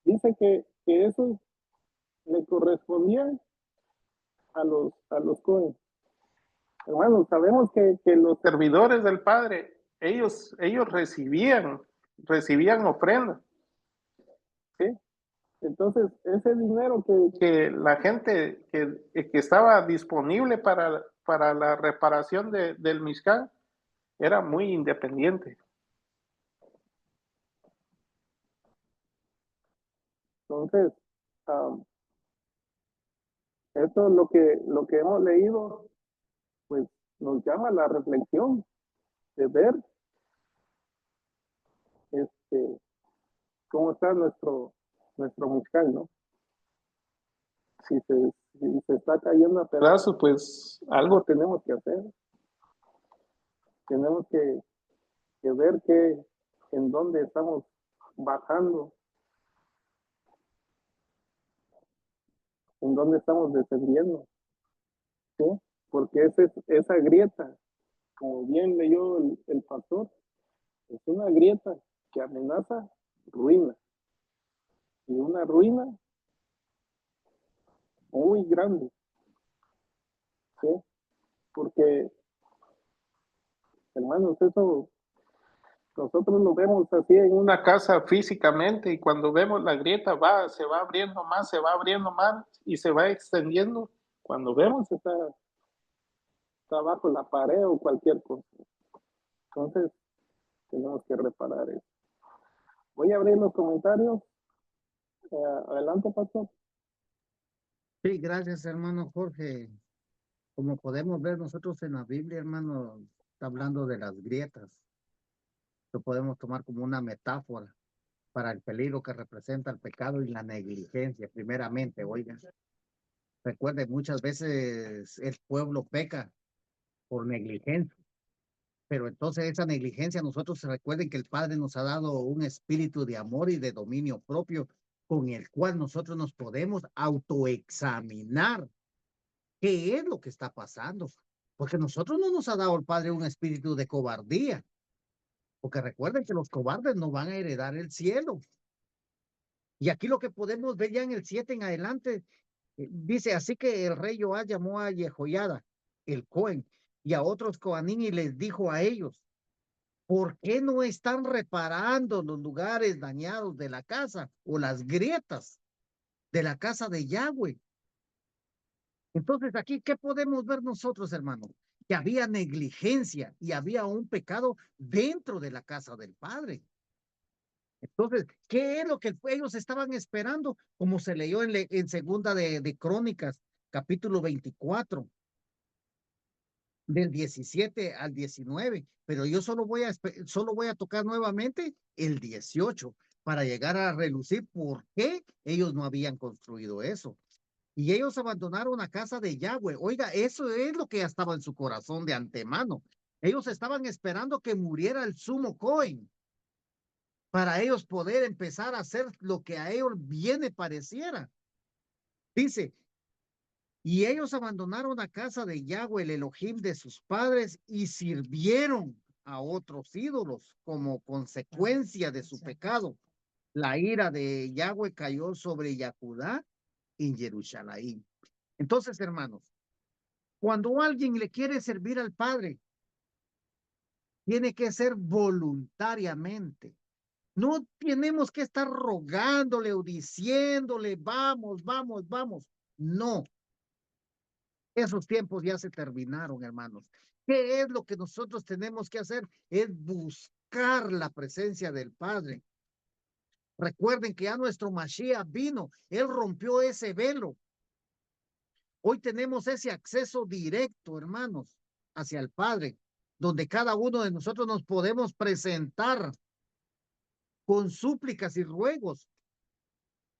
dice que eso le correspondía a los Cohen. Hermanos, sabemos que los servidores del Padre, ellos recibían ofrenda, ¿sí? Entonces, ese dinero que la gente que estaba disponible para la reparación del Mishkan era muy independiente. Entonces, esto es lo que hemos leído, pues nos llama a la reflexión de ver cómo está nuestro Mishkan, ¿no? Si se está cayendo a pedazos, pues algo tenemos que hacer. Tenemos que ver en dónde estamos bajando, en dónde estamos descendiendo, ¿sí? Porque esa grieta, como bien leyó el pastor, es una grieta que amenaza ruina. Y una ruina muy grande, ¿sí? Porque, hermanos, eso nosotros lo vemos así en una casa físicamente y cuando vemos la grieta se va abriendo más y se va extendiendo. Cuando vemos está bajo la pared o cualquier cosa. Entonces tenemos que reparar eso. Voy a abrir los comentarios. Adelante, pastor. Sí, gracias, hermano Jorge. Como podemos ver nosotros en la Biblia, hermano, está hablando de las grietas. Lo podemos tomar como una metáfora para el peligro que representa el pecado y la negligencia, primeramente, oigan. Recuerden, muchas veces el pueblo peca por negligencia, pero entonces esa negligencia, nosotros recuerden que el Padre nos ha dado un espíritu de amor y de dominio propio con el cual nosotros nos podemos autoexaminar qué es lo que está pasando, porque nosotros no nos ha dado el Padre un espíritu de cobardía, porque recuerden que los cobardes no van a heredar el cielo. Y aquí lo que podemos ver ya en el 7 en adelante, dice, así que el rey Joás llamó a Jehoiada, el Cohen, y a otros Coanín y les dijo a ellos, ¿por qué no están reparando los lugares dañados de la casa o las grietas de la casa de Yahweh? Entonces aquí, ¿qué podemos ver nosotros, hermanos? Que había negligencia y había un pecado dentro de la casa del Padre. Entonces, ¿qué es lo que ellos estaban esperando? Como se leyó en segunda de Crónicas, capítulo 24, del 17 al 19. Pero yo solo voy a tocar nuevamente el 18 para llegar a relucir por qué ellos no habían construido eso. Y ellos abandonaron la casa de Yahweh. Oiga, eso es lo que ya estaba en su corazón de antemano. Ellos estaban esperando que muriera el sumo Cohen para ellos poder empezar a hacer lo que a ellos bien les pareciera. Dice, y ellos abandonaron la casa de Yahweh, el Elohim de sus padres, y sirvieron a otros ídolos como consecuencia de su pecado. La ira de Yahweh cayó sobre Yahudá en Jerusalén. Entonces, hermanos, cuando alguien le quiere servir al Padre, tiene que ser voluntariamente. No tenemos que estar rogándole o diciéndole, vamos, vamos, vamos. No, esos tiempos ya se terminaron, hermanos. ¿Qué es lo que nosotros tenemos que hacer? Es buscar la presencia del Padre. Recuerden que ya nuestro Mashiach vino, Él rompió ese velo. Hoy tenemos ese acceso directo, hermanos, hacia el Padre, donde cada uno de nosotros nos podemos presentar con súplicas y ruegos.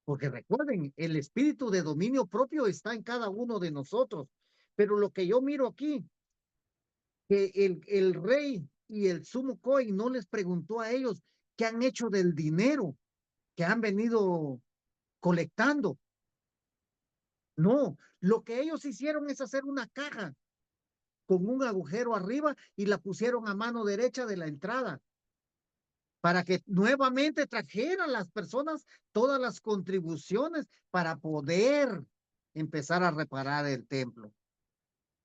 Porque recuerden, el espíritu de dominio propio está en cada uno de nosotros. Pero lo que yo miro aquí, que el rey y el sumo Cohen no les preguntó a ellos qué han hecho del dinero que han venido colectando. No, lo que ellos hicieron es hacer una caja con un agujero arriba y la pusieron a mano derecha de la entrada para que nuevamente trajeran las personas todas las contribuciones para poder empezar a reparar el templo.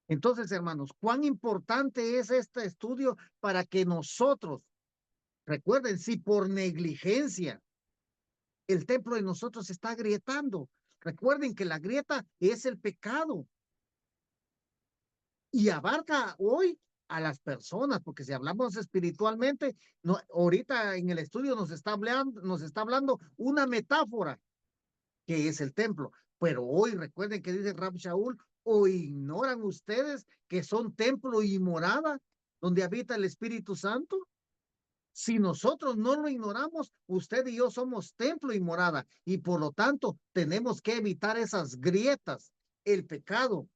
Entonces, hermanos, cuán importante es este estudio para que nosotros, recuerden, si por negligencia el templo de nosotros está agrietando, recuerden que la grieta es el pecado y abarca hoy a las personas, porque si hablamos espiritualmente, no, ahorita en el estudio nos está hablando una metáfora que es el templo, pero hoy recuerden que dice Rab Shaul, o ignoran ustedes que son templo y morada donde habita el Espíritu Santo. Si nosotros no lo ignoramos, usted y yo somos templo y morada, y por lo tanto tenemos que evitar esas grietas, el pecado,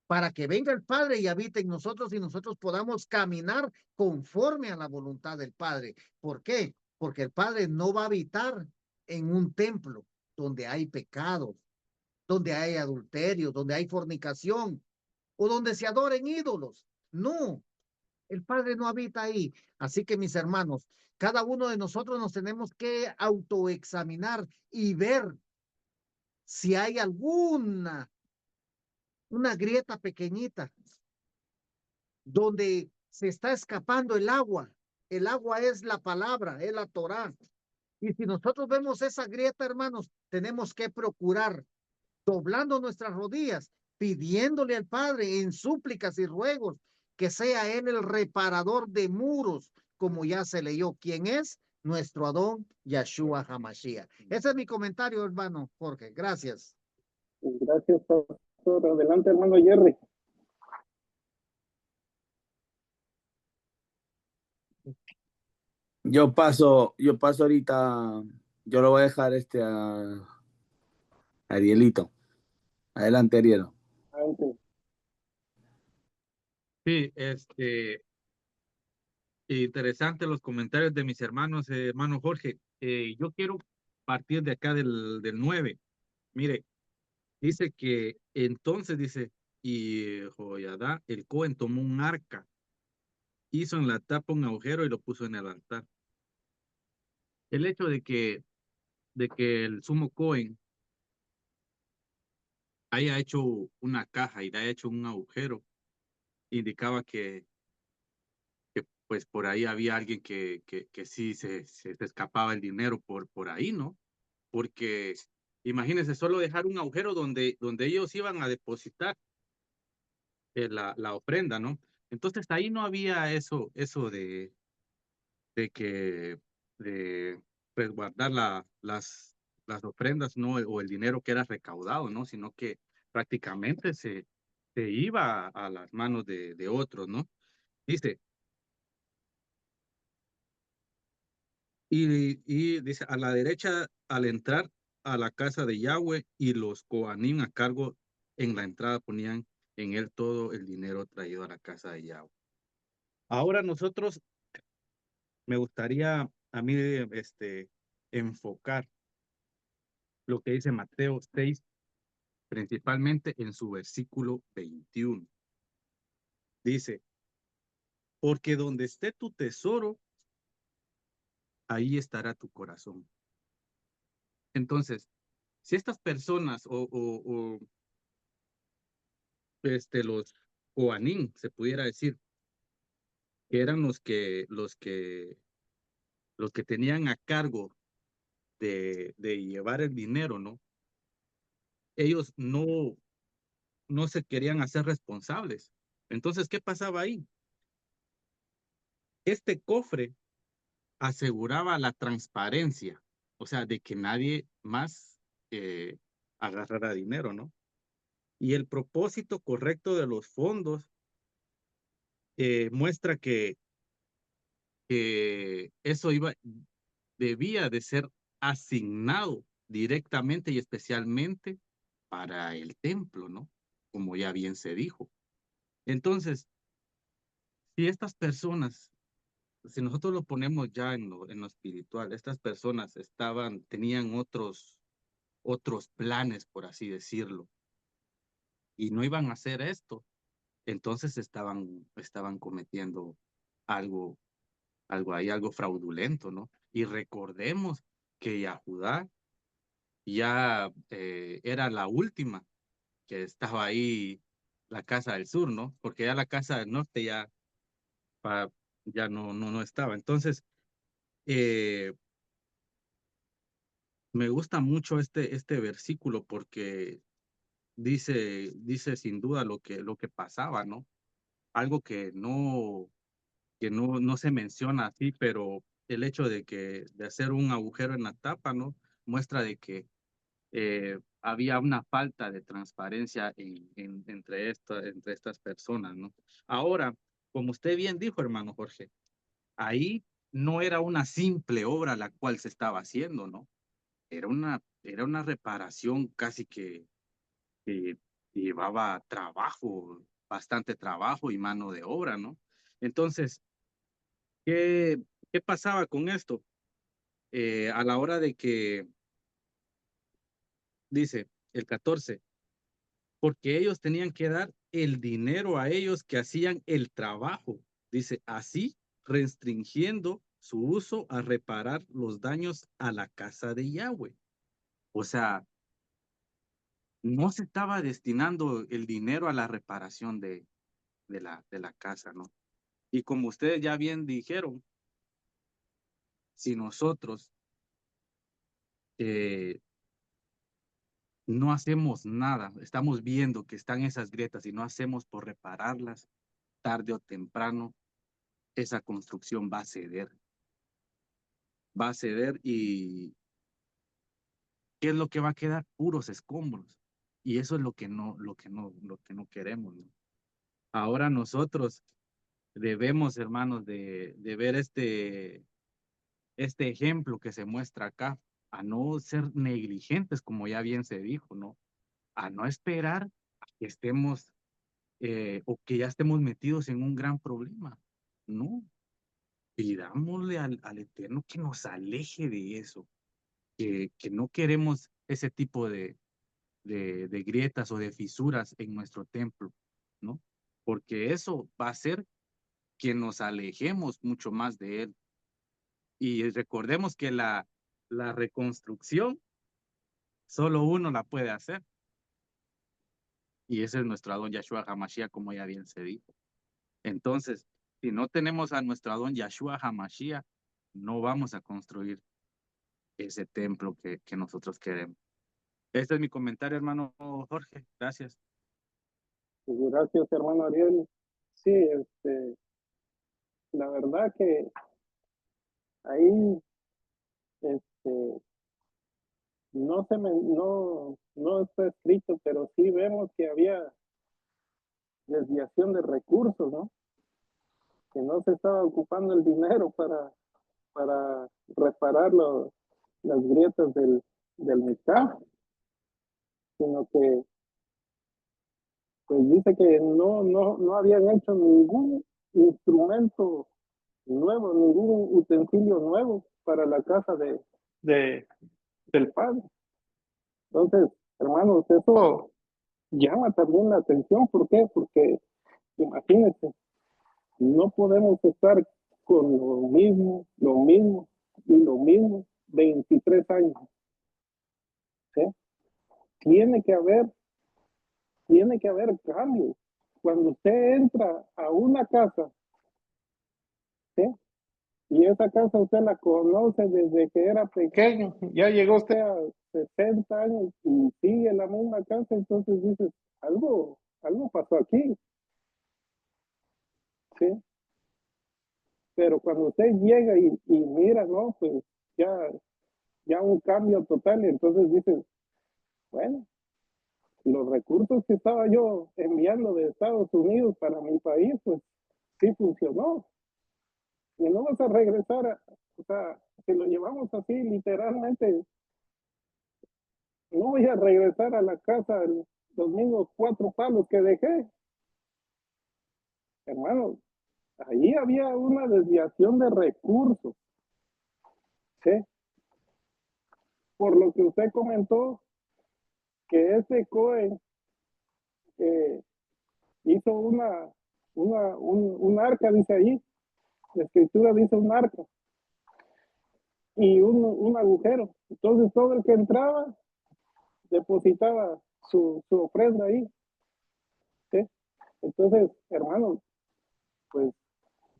para que venga el Padre y habite en nosotros y nosotros podamos caminar conforme a la voluntad del Padre. ¿Por qué? Porque el Padre no va a habitar en un templo donde hay pecados, donde hay adulterio, donde hay fornicación o donde se adoren ídolos. No, el Padre no habita ahí. Así que mis hermanos, cada uno de nosotros nos tenemos que autoexaminar y ver si hay una grieta pequeñita donde se está escapando el agua. El agua es la palabra, es la Torá. Y si nosotros vemos esa grieta, hermanos, tenemos que procurar, doblando nuestras rodillas, pidiéndole al Padre en súplicas y ruegos, que sea Él el reparador de muros, como ya se leyó. ¿Quién es? Nuestro Adón Yahshua Hamashiach. Ese es mi comentario, hermano Jorge. Gracias. Gracias, pastor. Adelante, hermano Jerry. Yo paso ahorita, yo lo voy a dejar a Arielito. Adelante, Ariel. Adelante. Sí, interesante los comentarios de mis hermanos, hermano Jorge. Yo quiero partir de acá del 9. Mire, dice que entonces dice, y Joyadá, el Cohen tomó un arca, hizo en la tapa un agujero y lo puso en el altar. El hecho de que el sumo Cohen haya hecho una caja y le haya hecho un agujero, indicaba que pues por ahí había alguien que sí se escapaba el dinero por ahí, ¿no? Porque imagínense solo dejar un agujero donde ellos iban a depositar la ofrenda, ¿no? Entonces ahí no había eso de que de resguardar las ofrendas, ¿no? O el dinero que era recaudado, ¿no? Sino que prácticamente se iba a las manos de otros, ¿no? Dice, y dice, a la derecha, al entrar a la casa de Yahweh, y los Coanim a cargo en la entrada ponían en él todo el dinero traído a la casa de Yahweh. Ahora nosotros, me gustaría a mí enfocar lo que dice Mateo 6, principalmente en su versículo 21. Dice, porque donde esté tu tesoro, ahí estará tu corazón. Entonces, si estas personas o los Coanín, se pudiera decir, que eran los que tenían a cargo de llevar el dinero, ¿no? Ellos no se querían hacer responsables. Entonces, ¿qué pasaba ahí? Este cofre aseguraba la transparencia, o sea, de que nadie más agarrara dinero, ¿no? Y el propósito correcto de los fondos muestra que eso debía de ser asignado directamente y especialmente para el templo, ¿no? Como ya bien se dijo. Entonces, si estas personas, si nosotros lo ponemos ya en lo espiritual, estas personas tenían otros planes, por así decirlo, y no iban a hacer esto, entonces estaban cometiendo algo, algo fraudulento, ¿no? Y recordemos que Yahudá ya era la última que estaba ahí, la casa del sur, ¿no? Porque ya la casa del norte pa- ya no estaba. Entonces, eh, me gusta mucho este versículo porque dice sin duda lo que pasaba, ¿no? Algo que no se menciona así, pero el hecho de hacer un agujero en la tapa, ¿no? Muestra de que había una falta de transparencia entre estas personas, ¿no? Ahora, como usted bien dijo, hermano Jorge, ahí no era una simple obra la cual se estaba haciendo, ¿no? Era una reparación casi que llevaba trabajo, bastante trabajo y mano de obra, ¿no? Entonces, ¿qué, qué pasaba con esto? A la hora de que, dice el 14, porque ellos tenían que dar el dinero a ellos que hacían el trabajo. Dice, así restringiendo su uso a reparar los daños a la casa de Yahweh. O sea, no se estaba destinando el dinero a la reparación de la casa, ¿no? Y como ustedes ya bien dijeron, si nosotros eh, no hacemos nada, estamos viendo que están esas grietas y no hacemos por repararlas, tarde o temprano, esa construcción va a ceder y ¿qué es lo que va a quedar? Puros escombros. Y eso es lo que no queremos, ¿no? Ahora nosotros debemos, hermanos, de ver este ejemplo que se muestra acá, a no ser negligentes, como ya bien se dijo, ¿no? A no esperar a que estemos o que ya estemos metidos en un gran problema. No, pidámosle al Eterno que nos aleje de eso, que no queremos ese tipo de grietas o de fisuras en nuestro templo, ¿no? Porque eso va a hacer que nos alejemos mucho más de Él. Y recordemos que la reconstrucción solo uno la puede hacer, y ese es nuestro Adón Yahshua HaMashiach, como ya bien se dijo. Entonces, si no tenemos a nuestro Adón Yahshua HaMashiach, no vamos a construir ese templo que nosotros queremos. Este es mi comentario, hermano Jorge. Gracias. Pues gracias, hermano Ariel. Sí, la verdad que ahí, este, no está escrito, pero sí vemos que había desviación de recursos, ¿no? Que no se estaba ocupando el dinero para reparar las grietas del Mictá, sino que pues dice que no habían hecho ningún instrumento nuevo, ningún utensilio nuevo para la casa de, del Padre. Entonces, hermanos, eso llama también la atención. ¿Por qué? Porque imagínense, no podemos estar con lo mismo y lo mismo 23 años. ¿Sí? Tiene que haber, tiene que haber cambios. Cuando usted entra a una casa, ¿sí? Y esa casa usted la conoce desde que era pequeño, ya llegó usted a 60 años y sigue la misma casa, entonces dices, algo pasó aquí, ¿sí? Pero cuando usted llega y mira, ¿no? Pues ya un cambio total, y entonces dices, bueno, los recursos que estaba yo enviando de Estados Unidos para mi país, pues sí funcionó. Y no vas a regresar, o sea, si lo llevamos así literalmente, no voy a regresar a la casa los mismos 4 palos que dejé. Hermano, ahí había una desviación de recursos, ¿sí? Por lo que usted comentó, que ese Cohen hizo un arca, dice ahí, la escritura dice un arca, y un agujero. Entonces todo el que entraba depositaba su ofrenda ahí, ¿sí? Entonces, hermanos, pues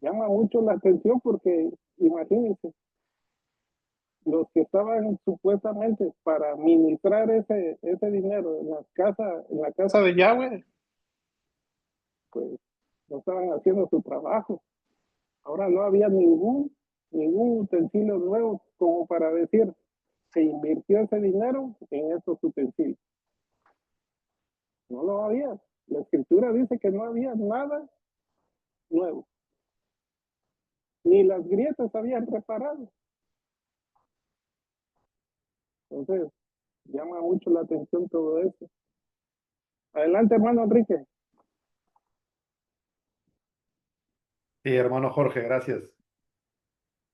llama mucho la atención porque imagínense, los que estaban supuestamente para administrar ese dinero en la casa de Yahweh, pues no estaban haciendo su trabajo. Ahora no había ningún utensilio nuevo como para decir, se invirtió ese dinero en estos utensilios. No lo había. La escritura dice que no había nada nuevo. Ni las grietas habían reparado. Entonces, llama mucho la atención todo eso. Adelante, hermano Enrique. Sí, hermano Jorge, gracias.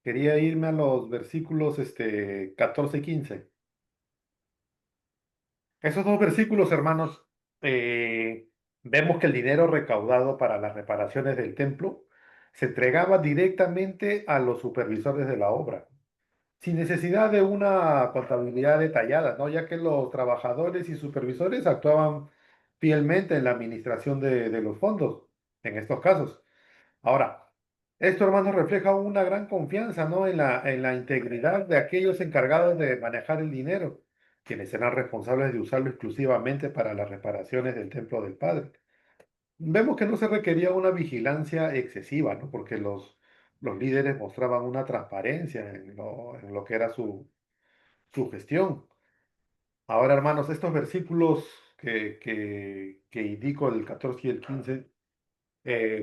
Quería irme a los versículos 14 y 15. Esos dos versículos, hermanos, vemos que el dinero recaudado para las reparaciones del templo se entregaba directamente a los supervisores de la obra, sin necesidad de una contabilidad detallada, ¿no? Ya que los trabajadores y supervisores actuaban fielmente en la administración de los fondos, en estos casos. Ahora, esto, hermanos, refleja una gran confianza, ¿no? En la integridad de aquellos encargados de manejar el dinero, quienes serán responsables de usarlo exclusivamente para las reparaciones del templo del Padre. Vemos que no se requería una vigilancia excesiva, ¿no? Porque los líderes mostraban una transparencia en lo que era su gestión. Ahora, hermanos, estos versículos que indico, el 14 y el 15,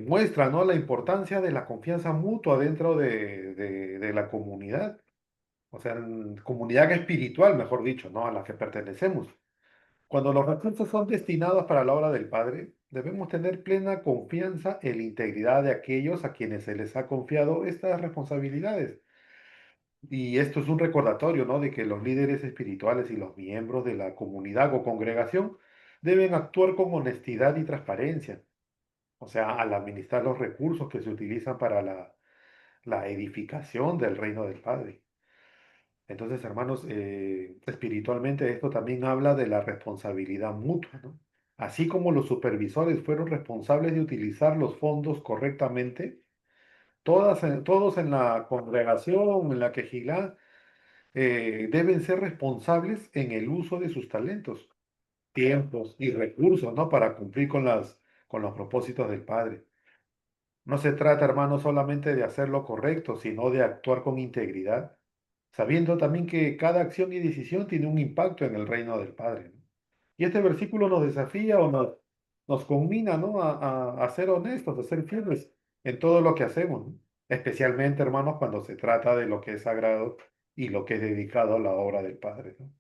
muestra, ¿no? La importancia de la confianza mutua dentro de la comunidad, o sea, comunidad espiritual, mejor dicho, ¿no? A la que pertenecemos. Cuando los recursos son destinados para la obra del Padre, debemos tener plena confianza en la integridad de aquellos a quienes se les ha confiado estas responsabilidades. Y esto es un recordatorio, ¿no? De que los líderes espirituales y los miembros de la comunidad o congregación deben actuar con honestidad y transparencia, o sea, al administrar los recursos que se utilizan para la edificación del reino del Padre. Entonces, hermanos, espiritualmente esto también habla de la responsabilidad mutua, ¿no? Así como los supervisores fueron responsables de utilizar los fondos correctamente, todos en la congregación, en la quejilá, deben ser responsables en el uso de sus talentos, tiempos y recursos, ¿no? Para cumplir con los propósitos del Padre. No se trata, hermano, solamente de hacer lo correcto, sino de actuar con integridad, sabiendo también que cada acción y decisión tiene un impacto en el reino del Padre, ¿no? Y este versículo nos desafía o nos conmina, ¿no? A ser honestos, a ser fieles en todo lo que hacemos, ¿no? Especialmente, hermanos, cuando se trata de lo que es sagrado y lo que es dedicado a la obra del Padre, ¿no?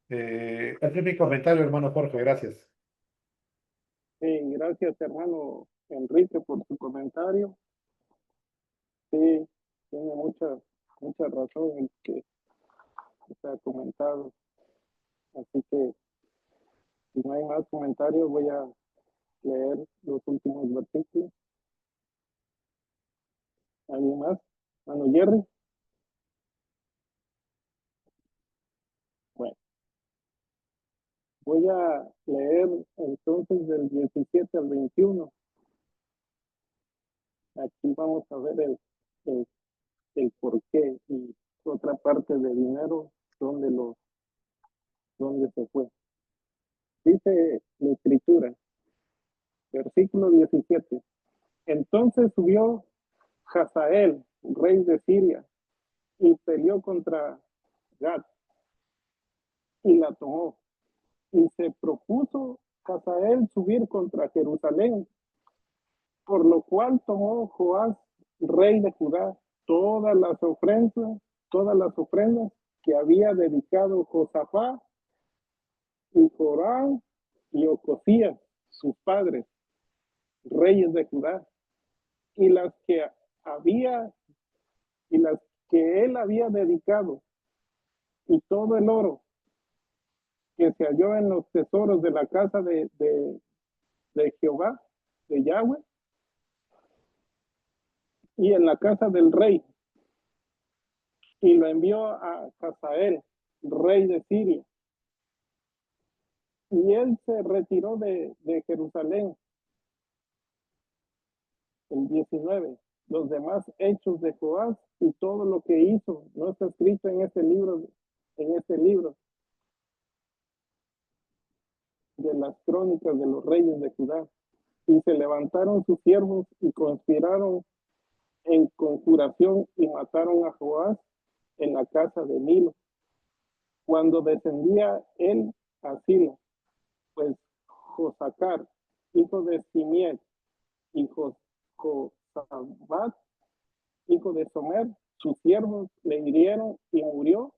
Ese es mi comentario, hermano Jorge, gracias. Sí, gracias, hermano Enrique, por su comentario. Sí, tiene mucha razón en que se ha comentado. Así que, si no hay más comentarios, voy a leer los últimos versículos. ¿Alguien más? Hermano Jerry. Bueno, voy a leer entonces del 17 al 21. Aquí vamos a ver el por qué y otra parte de dinero, dónde se fue. Dice la escritura, versículo 17. Entonces subió Hazael, rey de Siria, y peleó contra Gat y la tomó. Y se propuso Hazael subir contra Jerusalén, por lo cual tomó Joás, rey de Judá, todas las ofrendas que había dedicado Josafat y Joram y Ocosías, sus padres, reyes de Judá, y las que había y las que él había dedicado, y todo el oro que se halló en los tesoros de la casa de Jehová, de Yahweh, y en la casa del rey, y lo envió a Hazael, rey de Siria. Y él se retiró de Jerusalén. El 19. Los demás hechos de Joás y todo lo que hizo no está escrito en este libro de las crónicas de los reyes de Judá. Y se levantaron sus siervos y conspiraron en conjuración y mataron a Joás en la casa de Milo, cuando descendía él a Silo, pues Josacar, hijo de Simiel, y Josabat, hijo de Somer, sus siervos le hirieron y murió,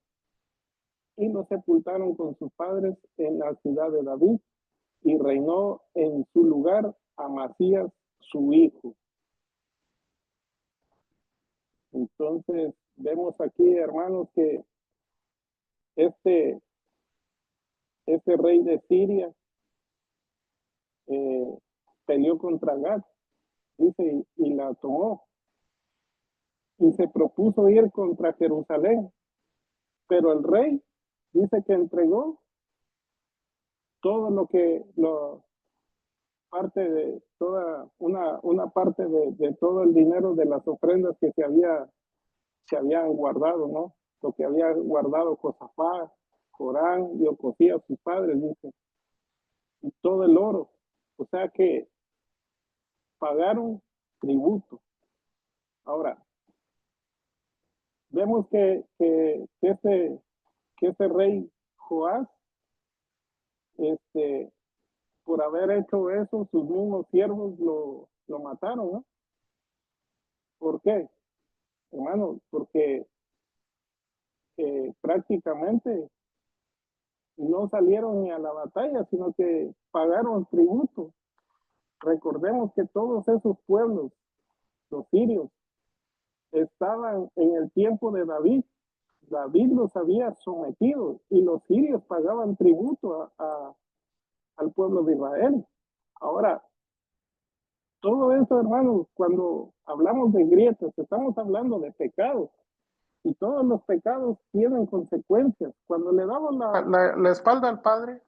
y lo sepultaron con sus padres en la ciudad de David, y reinó en su lugar Amasías, su hijo. Entonces, vemos aquí, hermanos, que este rey de Siria peleó contra Gat, dice, y la tomó. Y se propuso ir contra Jerusalén, pero el rey dice que entregó todo lo que parte de toda una parte de todo el dinero de las ofrendas que se habían guardado, ¿no? Lo que había guardado Josafat, Jorán y Ocosías, sus padres, dice, y todo el oro. O sea que pagaron tributo. Ahora, vemos que ese rey Joás, por haber hecho eso, sus mismos siervos lo mataron, ¿no? ¿Por qué, hermano? Porque prácticamente no salieron ni a la batalla, sino que pagaron tributo. Recordemos que todos esos pueblos, los sirios, estaban en el tiempo de David. David los había sometido y los sirios pagaban tributo al pueblo de Israel. Ahora, todo eso, hermanos, cuando hablamos de grietas, estamos hablando de pecados. Y todos los pecados tienen consecuencias. Cuando le damos la espalda al Padre,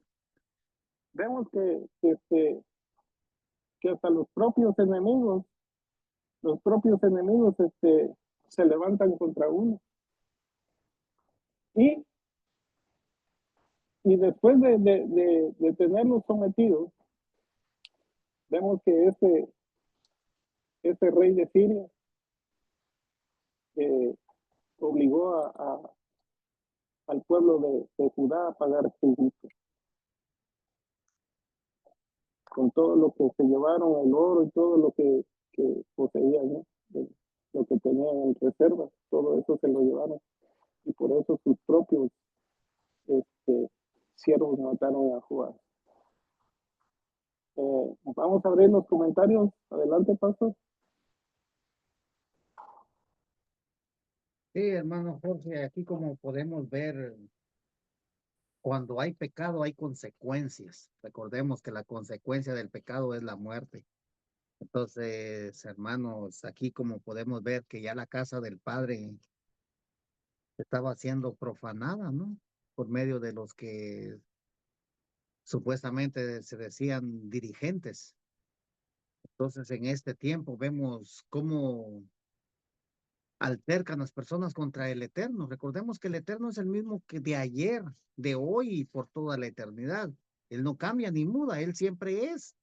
vemos que hasta los propios enemigos se levantan contra uno. Y después de tenerlos sometidos, vemos que ese rey de Siria obligó al pueblo de Judá a pagar tributo. Con todo lo que se llevaron, el oro y todo lo que poseían, ¿no? Lo que tenían en reserva, todo eso se lo llevaron. Y por eso sus propios siervos mataron a Joás. Vamos a abrir los comentarios. Adelante, pastor. Sí, hermano Jorge, aquí como podemos ver, cuando hay pecado hay consecuencias. Recordemos que la consecuencia del pecado es la muerte. Entonces, hermanos, aquí como podemos ver que ya la casa del Padre estaba siendo profanada, ¿no? Por medio de los que supuestamente se decían dirigentes. Entonces, en este tiempo vemos cómo altercan las personas contra el Eterno. Recordemos que el Eterno es el mismo que de ayer, de hoy y por toda la eternidad. Él no cambia ni muda, Él siempre es.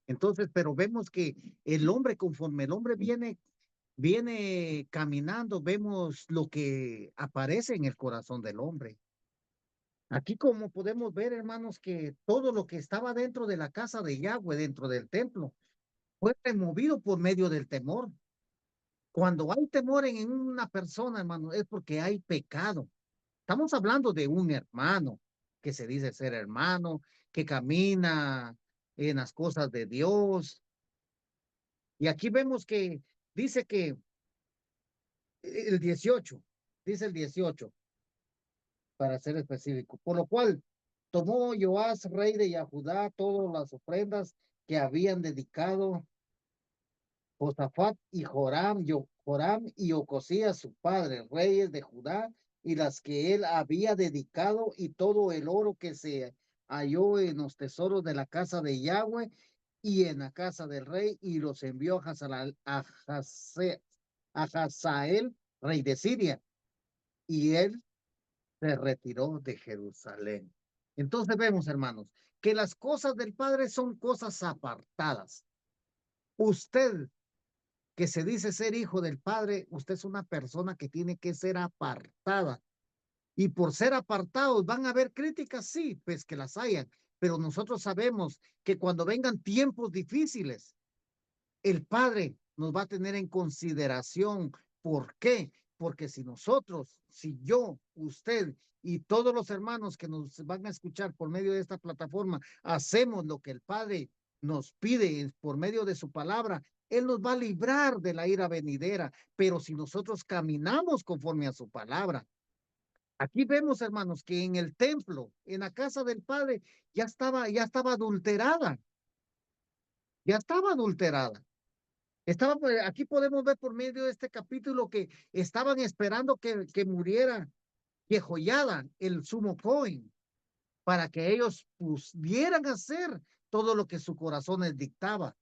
Entonces, pero vemos que el hombre, conforme el hombre viene caminando, vemos lo que aparece en el corazón del hombre. Aquí como podemos ver, hermanos, que todo lo que estaba dentro de la casa de Yahweh, dentro del templo, fue removido por medio del temor. Cuando hay temor en una persona, hermano, es porque hay pecado. Estamos hablando de un hermano que se dice ser hermano, que camina en las cosas de Dios, Y aquí vemos que dice que el 18, dice el 18, para ser específico. Por lo cual tomó Joás, rey de Judá, todas las ofrendas que habían dedicado Josafat y Joram y Ocosías, su padre, reyes de Judá, y las que él había dedicado, y todo el oro que se halló en los tesoros de la casa de Yahweh y en la casa del rey, y los envió a Hazael, rey de Siria, y él se retiró de Jerusalén. Entonces vemos, hermanos, que las cosas del Padre son cosas apartadas. Usted que se dice ser hijo del Padre, usted es una persona que tiene que ser apartada. Y por ser apartados, ¿van a haber críticas? Sí, pues que las hayan. Pero nosotros sabemos que cuando vengan tiempos difíciles, el Padre nos va a tener en consideración. ¿Por qué? Porque si nosotros, si yo, usted y todos los hermanos que nos van a escuchar por medio de esta plataforma, hacemos lo que el Padre nos pide por medio de su palabra, Él nos va a librar de la ira venidera. Pero si nosotros caminamos conforme a su palabra, aquí vemos, hermanos, que en el templo, en la casa del Padre, ya estaba adulterada, ya estaba adulterada. Aquí podemos ver por medio de este capítulo que estaban esperando que muriera Jehoiada, el sumo Cohen, para que ellos pudieran hacer todo lo que su corazón les dictaba,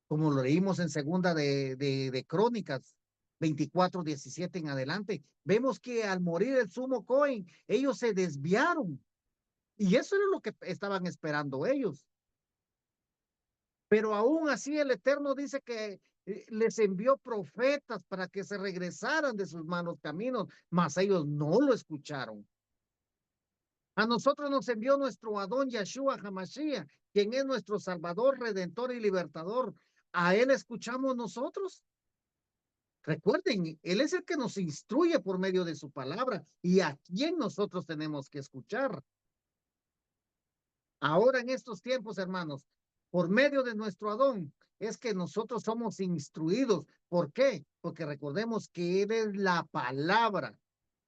como lo leímos en segunda de Crónicas 24:17 en adelante. Vemos que al morir el sumo Cohen, ellos se desviaron, y eso era lo que estaban esperando ellos. Pero aún así el Eterno dice que les envió profetas para que se regresaran de sus malos caminos, mas ellos no lo escucharon. A nosotros nos envió nuestro Adón Yeshua HaMashiach, quien es nuestro Salvador, Redentor y Libertador. ¿A Él escuchamos nosotros? Recuerden, Él es el que nos instruye por medio de su palabra y a quien nosotros tenemos que escuchar. Ahora en estos tiempos, hermanos, por medio de nuestro Adón, es que nosotros somos instruidos. ¿Por qué? Porque recordemos que Él es la palabra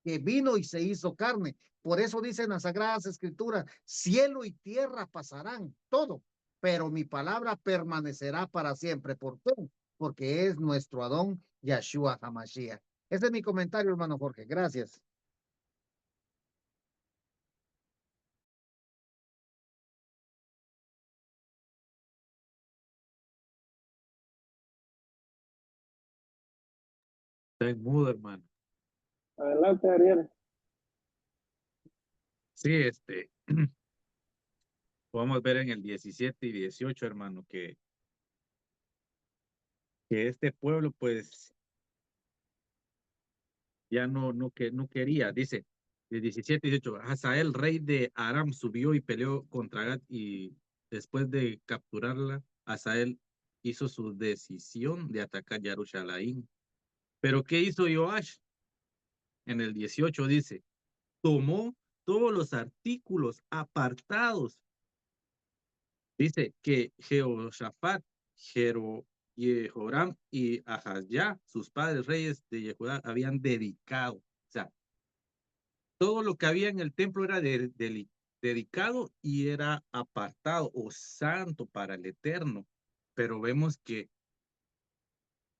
que vino y se hizo carne. Por eso dicen las Sagradas Escrituras, cielo y tierra pasarán, todo, pero mi palabra permanecerá para siempre. ¿Por qué? Porque es nuestro Adón, Yeshua HaMashiach. Ese es mi comentario, hermano Jorge. Gracias. Está en mudo, hermano. Adelante, Ariel. Sí, podemos ver en el 17 y 18, hermano, que este pueblo, pues, ya no quería. Dice, el 17 y 18, Hazael, rey de Aram, subió y peleó contra Gat, y después de capturarla, Hazael hizo su decisión de atacar Jerusalén. Pero ¿qué hizo Joash? En el 18 dice, tomó todos los artículos apartados. Dice que Jehoshaphat, Jehoram y Ahazya, sus padres reyes de Yehudá, habían dedicado. O sea, todo lo que había en el templo era dedicado y era apartado o santo para el Eterno. Pero vemos que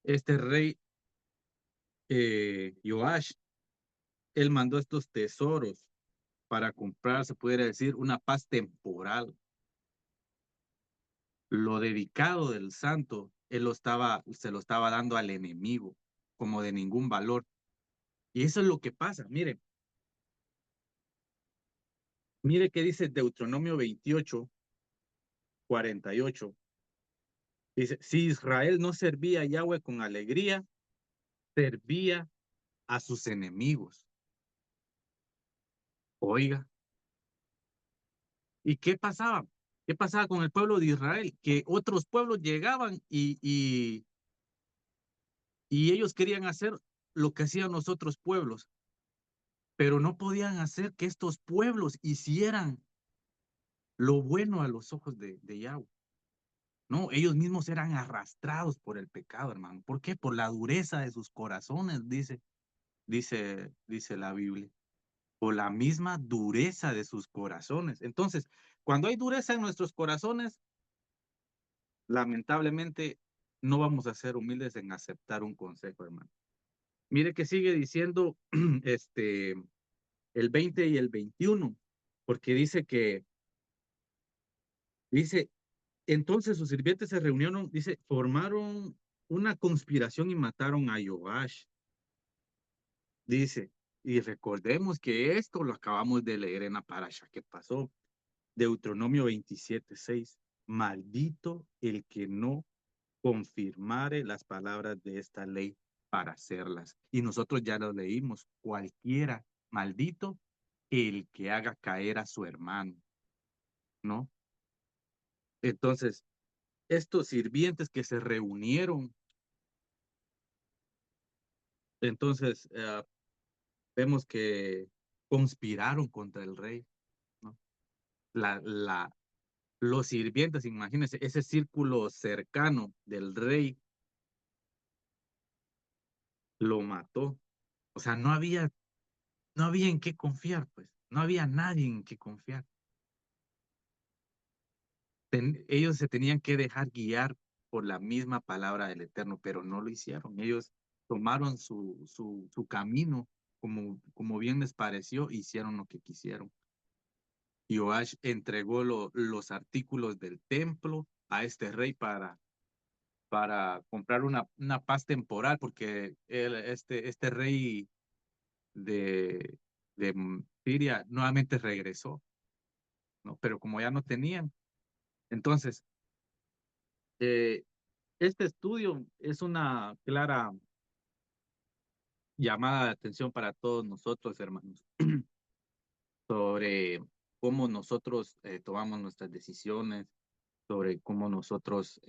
este rey Joash, él mandó estos tesoros para comprar, se pudiera decir, una paz temporal. Lo dedicado del santo, se lo estaba dando al enemigo, como de ningún valor. Y eso es lo que pasa. Mire qué dice Deuteronomio 28:48. Dice, si Israel no servía a Yahweh con alegría, servía a sus enemigos. Oiga, ¿y qué pasaba? ¿Qué pasaba con el pueblo de Israel? Que otros pueblos llegaban y ellos querían hacer lo que hacían los otros pueblos, pero no podían hacer que estos pueblos hicieran lo bueno a los ojos de Yahweh. No, ellos mismos eran arrastrados por el pecado, hermano. ¿Por qué? Por la dureza de sus corazones, dice la Biblia. Por la misma dureza de sus corazones. Entonces, cuando hay dureza en nuestros corazones, lamentablemente no vamos a ser humildes en aceptar un consejo, hermano. Mire que sigue diciendo el 20 y el 21, porque dice, entonces sus sirvientes se reunieron, dice, formaron una conspiración y mataron a Joash. Dice, y recordemos que esto lo acabamos de leer en la parasha que pasó, Deuteronomio 27:6. Maldito el que no confirmare las palabras de esta ley para hacerlas. Y nosotros ya lo leímos, cualquiera, maldito el que haga caer a su hermano, ¿no? Entonces, estos sirvientes que se reunieron, entonces vemos que conspiraron contra el rey, ¿no? Los sirvientes, imagínense, ese círculo cercano del rey lo mató. O sea, no había en qué confiar, pues. No había nadie en qué confiar. Ellos se tenían que dejar guiar por la misma palabra del Eterno, pero no lo hicieron. Ellos tomaron su camino como bien les pareció, hicieron lo que quisieron. Joash entregó los artículos del templo a este rey para comprar una paz temporal, porque este rey de Siria nuevamente regresó, ¿no? Pero como ya no tenían, entonces, este estudio es una clara llamada de atención para todos nosotros, hermanos, sobre cómo nosotros tomamos nuestras decisiones, sobre cómo nosotros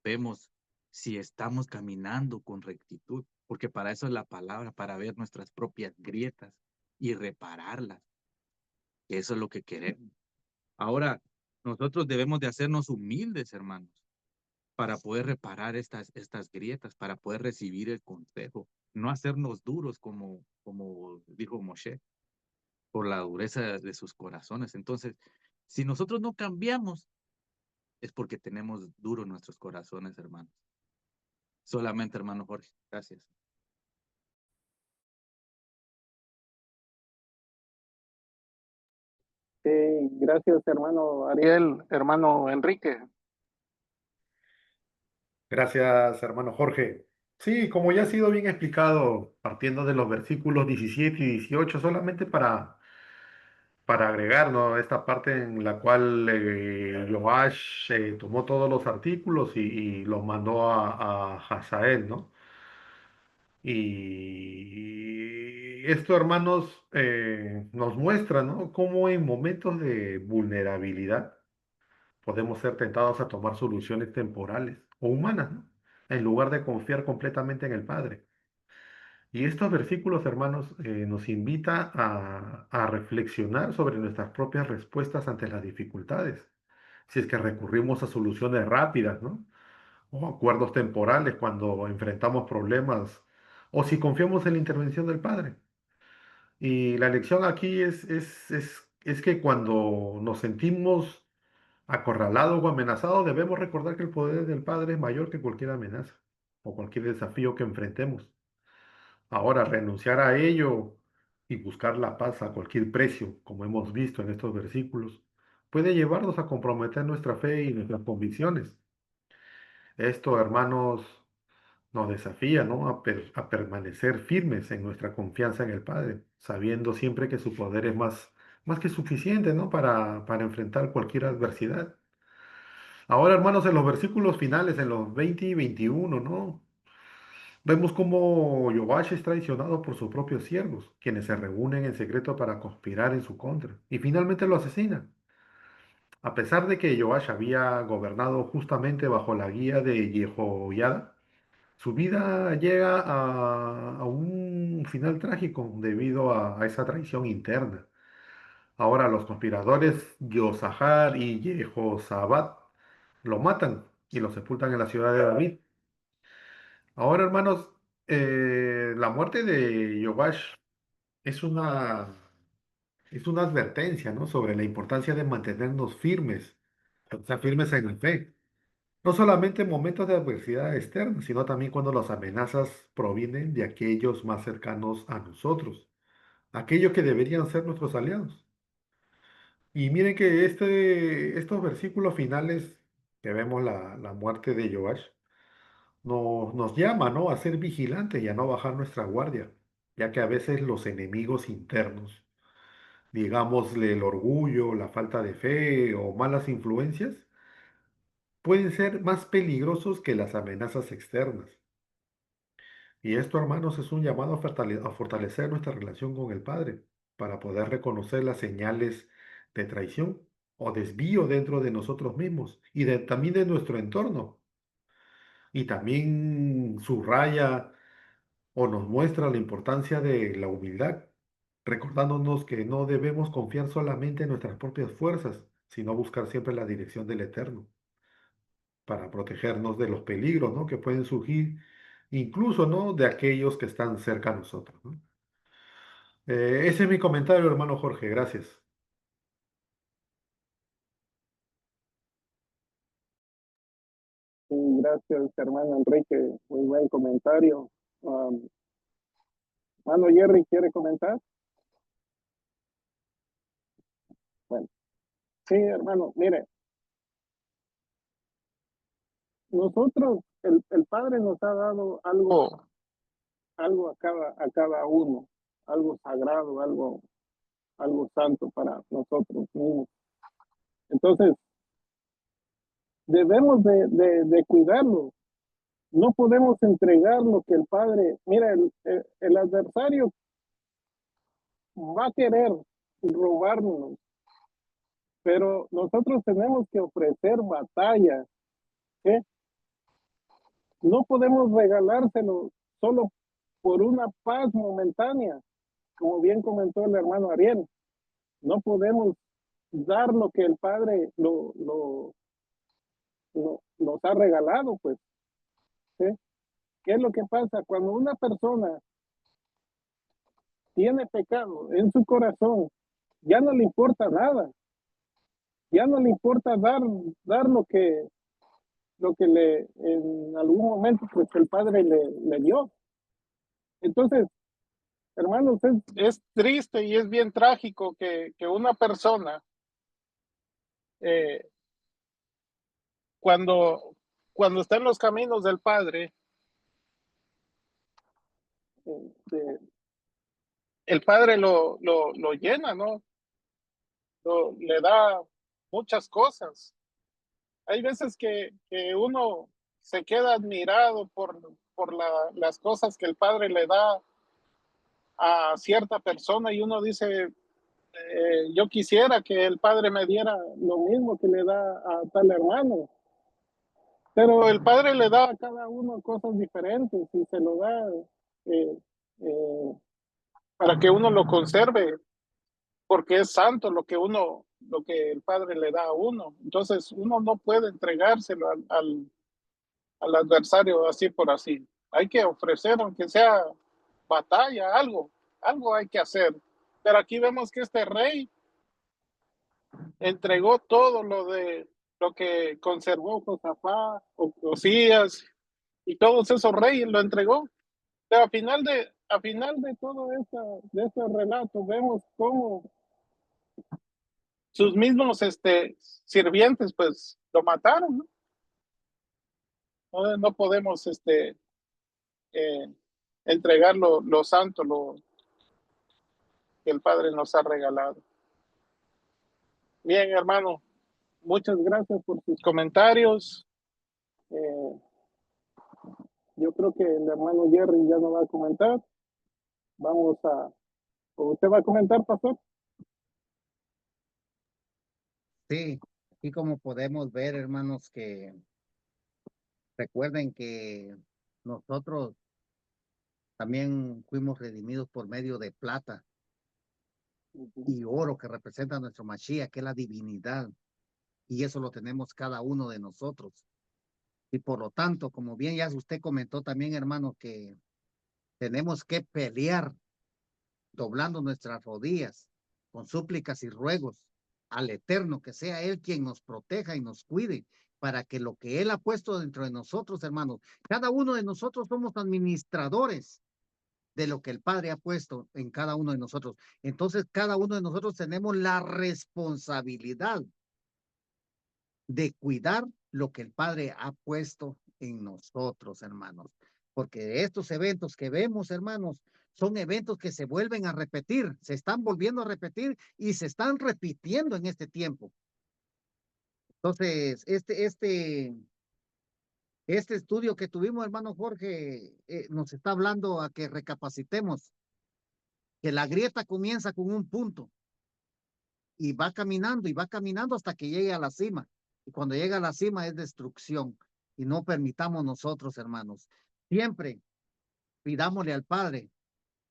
vemos si estamos caminando con rectitud, porque para eso es la palabra, para ver nuestras propias grietas y repararlas, que eso es lo que queremos. Ahora, nosotros debemos de hacernos humildes, hermanos, para poder reparar estas grietas, para poder recibir el consejo, no hacernos duros como dijo Moshe, por la dureza de sus corazones. Entonces, si nosotros no cambiamos, es porque tenemos duros nuestros corazones, hermanos. Solamente, hermano Jorge. Gracias. Gracias, hermano Ariel, hermano Enrique. Gracias, hermano Jorge. Sí, como ya ha sido bien explicado, partiendo de los versículos 17 y 18, solamente para agregar, ¿no? Esta parte en la cual Joash tomó todos los artículos y los mandó a Hazael, ¿no? Y esto, hermanos, nos muestra, ¿no? Cómo en momentos de vulnerabilidad podemos ser tentados a tomar soluciones temporales o humanas, ¿no? En lugar de confiar completamente en el Padre. Y estos versículos, hermanos, nos invita a reflexionar sobre nuestras propias respuestas ante las dificultades. Si es que recurrimos a soluciones rápidas, ¿no? O acuerdos temporales cuando enfrentamos problemas, o si confiamos en la intervención del Padre. Y la lección aquí es que cuando nos sentimos acorralados o amenazados, debemos recordar que el poder del Padre es mayor que cualquier amenaza o cualquier desafío que enfrentemos. Ahora, renunciar a ello y buscar la paz a cualquier precio, como hemos visto en estos versículos, puede llevarnos a comprometer nuestra fe y nuestras convicciones. Esto, hermanos, nos desafía, ¿no? A permanecer firmes en nuestra confianza en el Padre, sabiendo siempre que su poder es más que suficiente, ¿no? Para enfrentar cualquier adversidad. Ahora, hermanos, en los versículos finales, en los 20 y 21, ¿no? Vemos cómo Joash es traicionado por sus propios siervos, quienes se reúnen en secreto para conspirar en su contra, y finalmente lo asesinan. A pesar de que Joash había gobernado justamente bajo la guía de Jehoiada, su vida llega a un final trágico debido a esa traición interna. Ahora los conspiradores Josahar y Jehozabat lo matan y lo sepultan en la ciudad de David. Ahora, hermanos, la muerte de Joash es es una advertencia, ¿no? Sobre la importancia de mantenernos firmes, o sea, firmes en la fe. No solamente en momentos de adversidad externa, sino también cuando las amenazas provienen de aquellos más cercanos a nosotros, aquellos que deberían ser nuestros aliados. Y miren que estos versículos finales que vemos la muerte de Joash, nos llama, ¿no? A ser vigilantes y a no bajar nuestra guardia, ya que a veces los enemigos internos, digámosle el orgullo, la falta de fe o malas influencias, pueden ser más peligrosos que las amenazas externas. Y esto, hermanos, es un llamado a fortalecer nuestra relación con el Padre para poder reconocer las señales de traición o desvío dentro de nosotros mismos y también de nuestro entorno. Y también subraya o nos muestra la importancia de la humildad, recordándonos que no debemos confiar solamente en nuestras propias fuerzas, sino buscar siempre la dirección del Eterno para protegernos de los peligros, ¿no? Que pueden surgir, incluso, ¿no? De aquellos que están cerca a nosotros, ¿no? Ese es mi comentario, hermano Jorge. Gracias. Sí, gracias, hermano Enrique. Muy buen comentario. Hermano Jerry, ¿quiere comentar? Bueno, sí, hermano, mire, nosotros, el Padre nos ha dado algo a cada uno, algo sagrado, algo santo para nosotros mismos. Entonces, debemos de cuidarlo. No podemos entregar lo que el Padre, mira, el adversario va a querer robarnos, pero nosotros tenemos que ofrecer batalla, ¿eh? No podemos regalárselo solo por una paz momentánea, como bien comentó el hermano Ariel. No podemos dar lo que el Padre nos ha regalado, pues. ¿Sí? ¿Qué es lo que pasa? Cuando una persona tiene pecado en su corazón, ya no le importa nada, ya no le importa dar lo que en algún momento pues el Padre le dio. Entonces, hermanos, es triste y es bien trágico que una persona eh, cuando, cuando está en los caminos del Padre, eh, el Padre lo llena, ¿no? Le da muchas cosas. Hay veces que uno se queda admirado por las cosas que el Padre le da a cierta persona y uno dice, yo quisiera que el Padre me diera lo mismo que le da a tal hermano, pero el Padre le da a cada uno cosas diferentes y se lo da eh, eh, para que uno lo conserve, porque es santo lo que el Padre le da a uno. Entonces uno no puede entregárselo al adversario así por así. Hay que ofrecer, aunque sea batalla, algo hay que hacer. Pero aquí vemos que este rey entregó todo lo que conservó Josafat, Ocosías y todos esos reyes lo entregó. Pero a final de todo de este relato vemos cómo sus mismos sirvientes pues lo mataron, ¿no? No podemos eh, entregar lo santo, lo que el Padre nos ha regalado. Bien, hermano, muchas gracias por sus comentarios. Eh, yo creo que el hermano Jerry ya no va a comentar. Vamos a, ¿o usted va a comentar, pastor? Sí, y como podemos ver, hermanos, que recuerden que nosotros también fuimos redimidos por medio de plata y oro que representa nuestro Mashiach, que es la divinidad. y eso lo tenemos cada uno de nosotros. Y por lo tanto, como bien ya usted comentó también, hermano, que tenemos que pelear doblando nuestras rodillas con súplicas y ruegos al Eterno, que sea Él quien nos proteja y nos cuide, para que lo que Él ha puesto dentro de nosotros, hermanos, cada uno de nosotros somos administradores de lo que el Padre ha puesto en cada uno de nosotros. Entonces, cada uno de nosotros tenemos la responsabilidad de cuidar lo que el Padre ha puesto en nosotros, hermanos. Porque estos eventos que vemos, hermanos, son eventos que se vuelven a repetir, se están volviendo a repetir y se están repitiendo en este tiempo. Entonces, este estudio que tuvimos, hermano Jorge, nos está hablando a que recapacitemos que la grieta comienza con un punto y va caminando hasta que llegue a la cima. Y cuando llega a la cima es destrucción. Y no permitamos nosotros, hermanos. Siempre pidámosle al Padre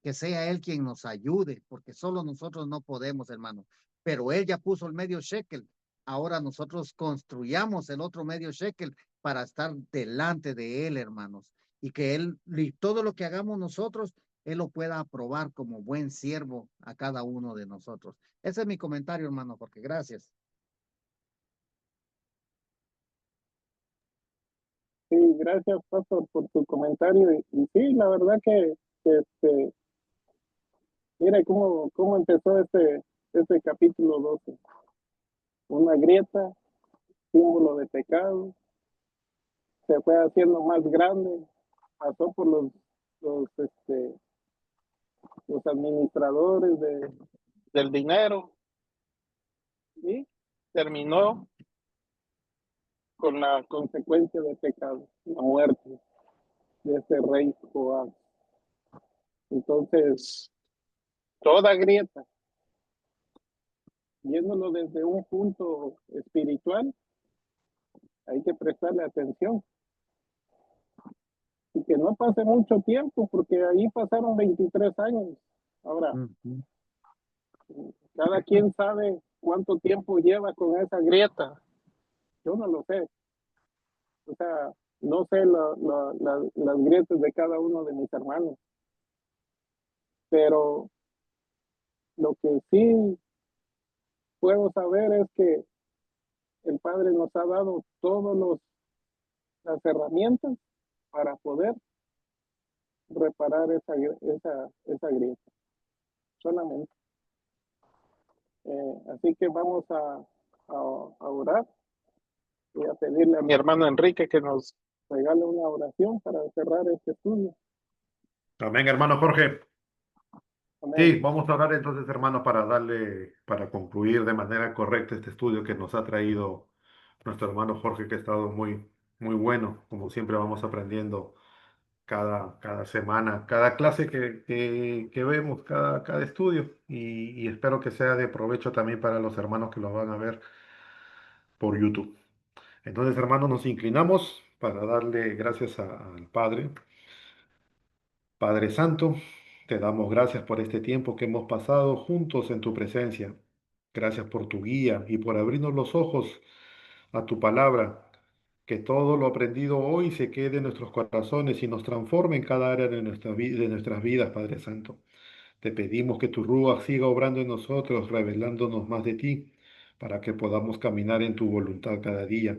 que sea Él quien nos ayude, porque solo nosotros no podemos, hermano. Pero Él ya puso el medio shekel. Ahora nosotros construyamos el otro medio shekel para estar delante de Él, hermanos. Y que Él, y todo lo que hagamos nosotros, Él lo pueda aprobar como buen siervo a cada uno de nosotros. Ese es mi comentario, hermano, porque gracias. Sí, gracias, Pastor, por tu comentario. Y sí, la verdad que mire cómo empezó este capítulo 12. Una grieta, símbolo de pecado, se fue haciendo más grande, pasó por los administradores del dinero y terminó con la consecuencia de pecado, la muerte de este rey Joab. Entonces, toda grieta, viéndolo desde un punto espiritual, hay que prestarle atención y que no pase mucho tiempo, porque ahí pasaron 23 años. Ahora, cada quien sabe cuánto tiempo lleva con esa grieta. Yo no lo sé. O sea, no sé las grietas de cada uno de mis hermanos, pero lo que sí puedo saber es que el Padre nos ha dado todas las herramientas para poder reparar esa grieta, solamente. Así que vamos a orar. Voy a pedirle a mi hermano Enrique que nos regale una oración para cerrar este estudio. Amén, hermano Jorge. Amén. Sí, vamos a orar entonces, hermano, para concluir de manera correcta este estudio que nos ha traído nuestro hermano Jorge, que ha estado muy bueno. Como siempre vamos aprendiendo cada semana, cada clase que vemos, cada estudio. Y espero que sea de provecho también para los hermanos que lo van a ver por YouTube. Entonces, hermanos, nos inclinamos para darle gracias al Padre. Padre Santo, te damos gracias por este tiempo que hemos pasado juntos en tu presencia. Gracias por tu guía y por abrirnos los ojos a tu palabra. Que todo lo aprendido hoy se quede en nuestros corazones y nos transforme en cada área de nuestras vidas, Padre Santo. Te pedimos que tu Rúa siga obrando en nosotros, revelándonos más de ti, para que podamos caminar en tu voluntad cada día.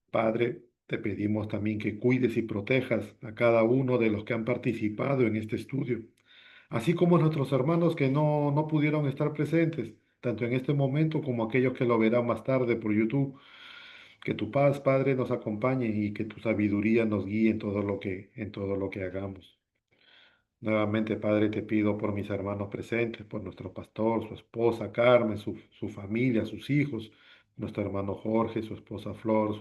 Padre, te pedimos también que cuides y protejas a cada uno de los que han participado en este estudio, así como nuestros hermanos que no pudieron estar presentes, tanto en este momento como aquellos que lo verán más tarde por YouTube. Que tu paz, Padre, nos acompañe y que tu sabiduría nos guíe en todo lo que hagamos. Nuevamente, Padre, te pido por mis hermanos presentes, por nuestro pastor, su esposa Carmen, su familia, sus hijos, nuestro hermano Jorge, su esposa Flor,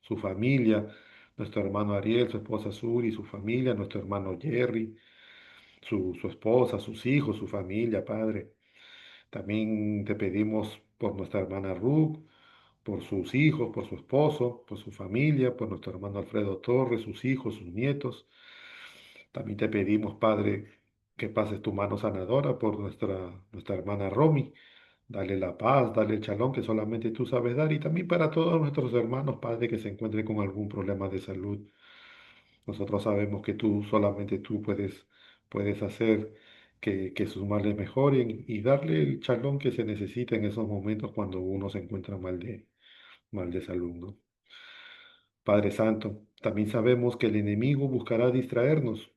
su familia, nuestro hermano Ariel, su esposa Suri, su familia, nuestro hermano Jerry, su esposa, sus hijos, su familia, Padre. También te pedimos por nuestra hermana Ruth, por sus hijos, por su esposo, por su familia, por nuestro hermano Alfredo Torres, sus hijos, sus nietos. También te pedimos, Padre, que pases tu mano sanadora por nuestra hermana Romy, Dale la paz, dale el shalom que solamente tú sabes dar y también para todos nuestros hermanos, Padre, que se encuentren con algún problema de salud. Nosotros sabemos que tú, solamente tú puedes hacer que sus males mejoren y darle el shalom que se necesita en esos momentos cuando uno se encuentra mal de salud, ¿no? Padre Santo, también sabemos que el enemigo buscará distraernos,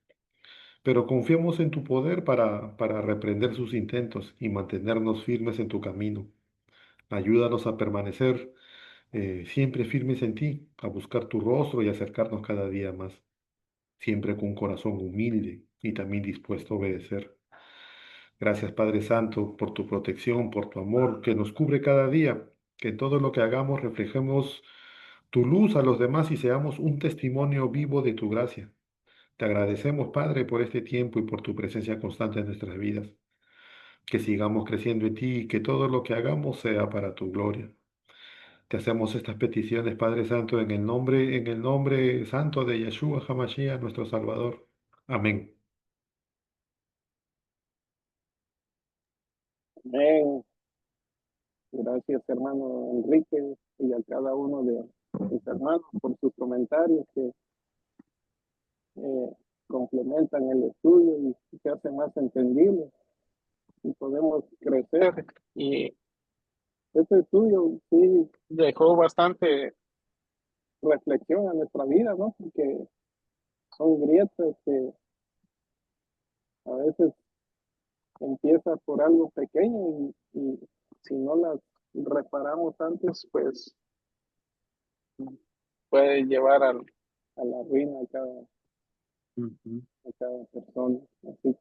pero confiamos en tu poder para reprender sus intentos y mantenernos firmes en tu camino. Ayúdanos a permanecer siempre firmes en ti, a buscar tu rostro y acercarnos cada día más, siempre con un corazón humilde y también dispuesto a obedecer. Gracias, Padre Santo, por tu protección, por tu amor que nos cubre cada día, que en todo lo que hagamos reflejemos tu luz a los demás y seamos un testimonio vivo de tu gracia. Te agradecemos, Padre, por este tiempo y por tu presencia constante en nuestras vidas. Que sigamos creciendo en ti y que todo lo que hagamos sea para tu gloria. Te hacemos estas peticiones, Padre Santo, en el nombre santo de Yeshua HaMashiach, nuestro Salvador. Amén. Amén. Gracias, hermano Enrique, y a cada uno de mis hermanos por sus comentarios que complementan el estudio y se hacen más entendible y podemos crecer. Y este estudio sí dejó bastante reflexión a nuestra vida, ¿no? Porque son grietas que a veces empieza por algo pequeño y si no las reparamos antes, pues puede llevar a la ruina a cada persona. Así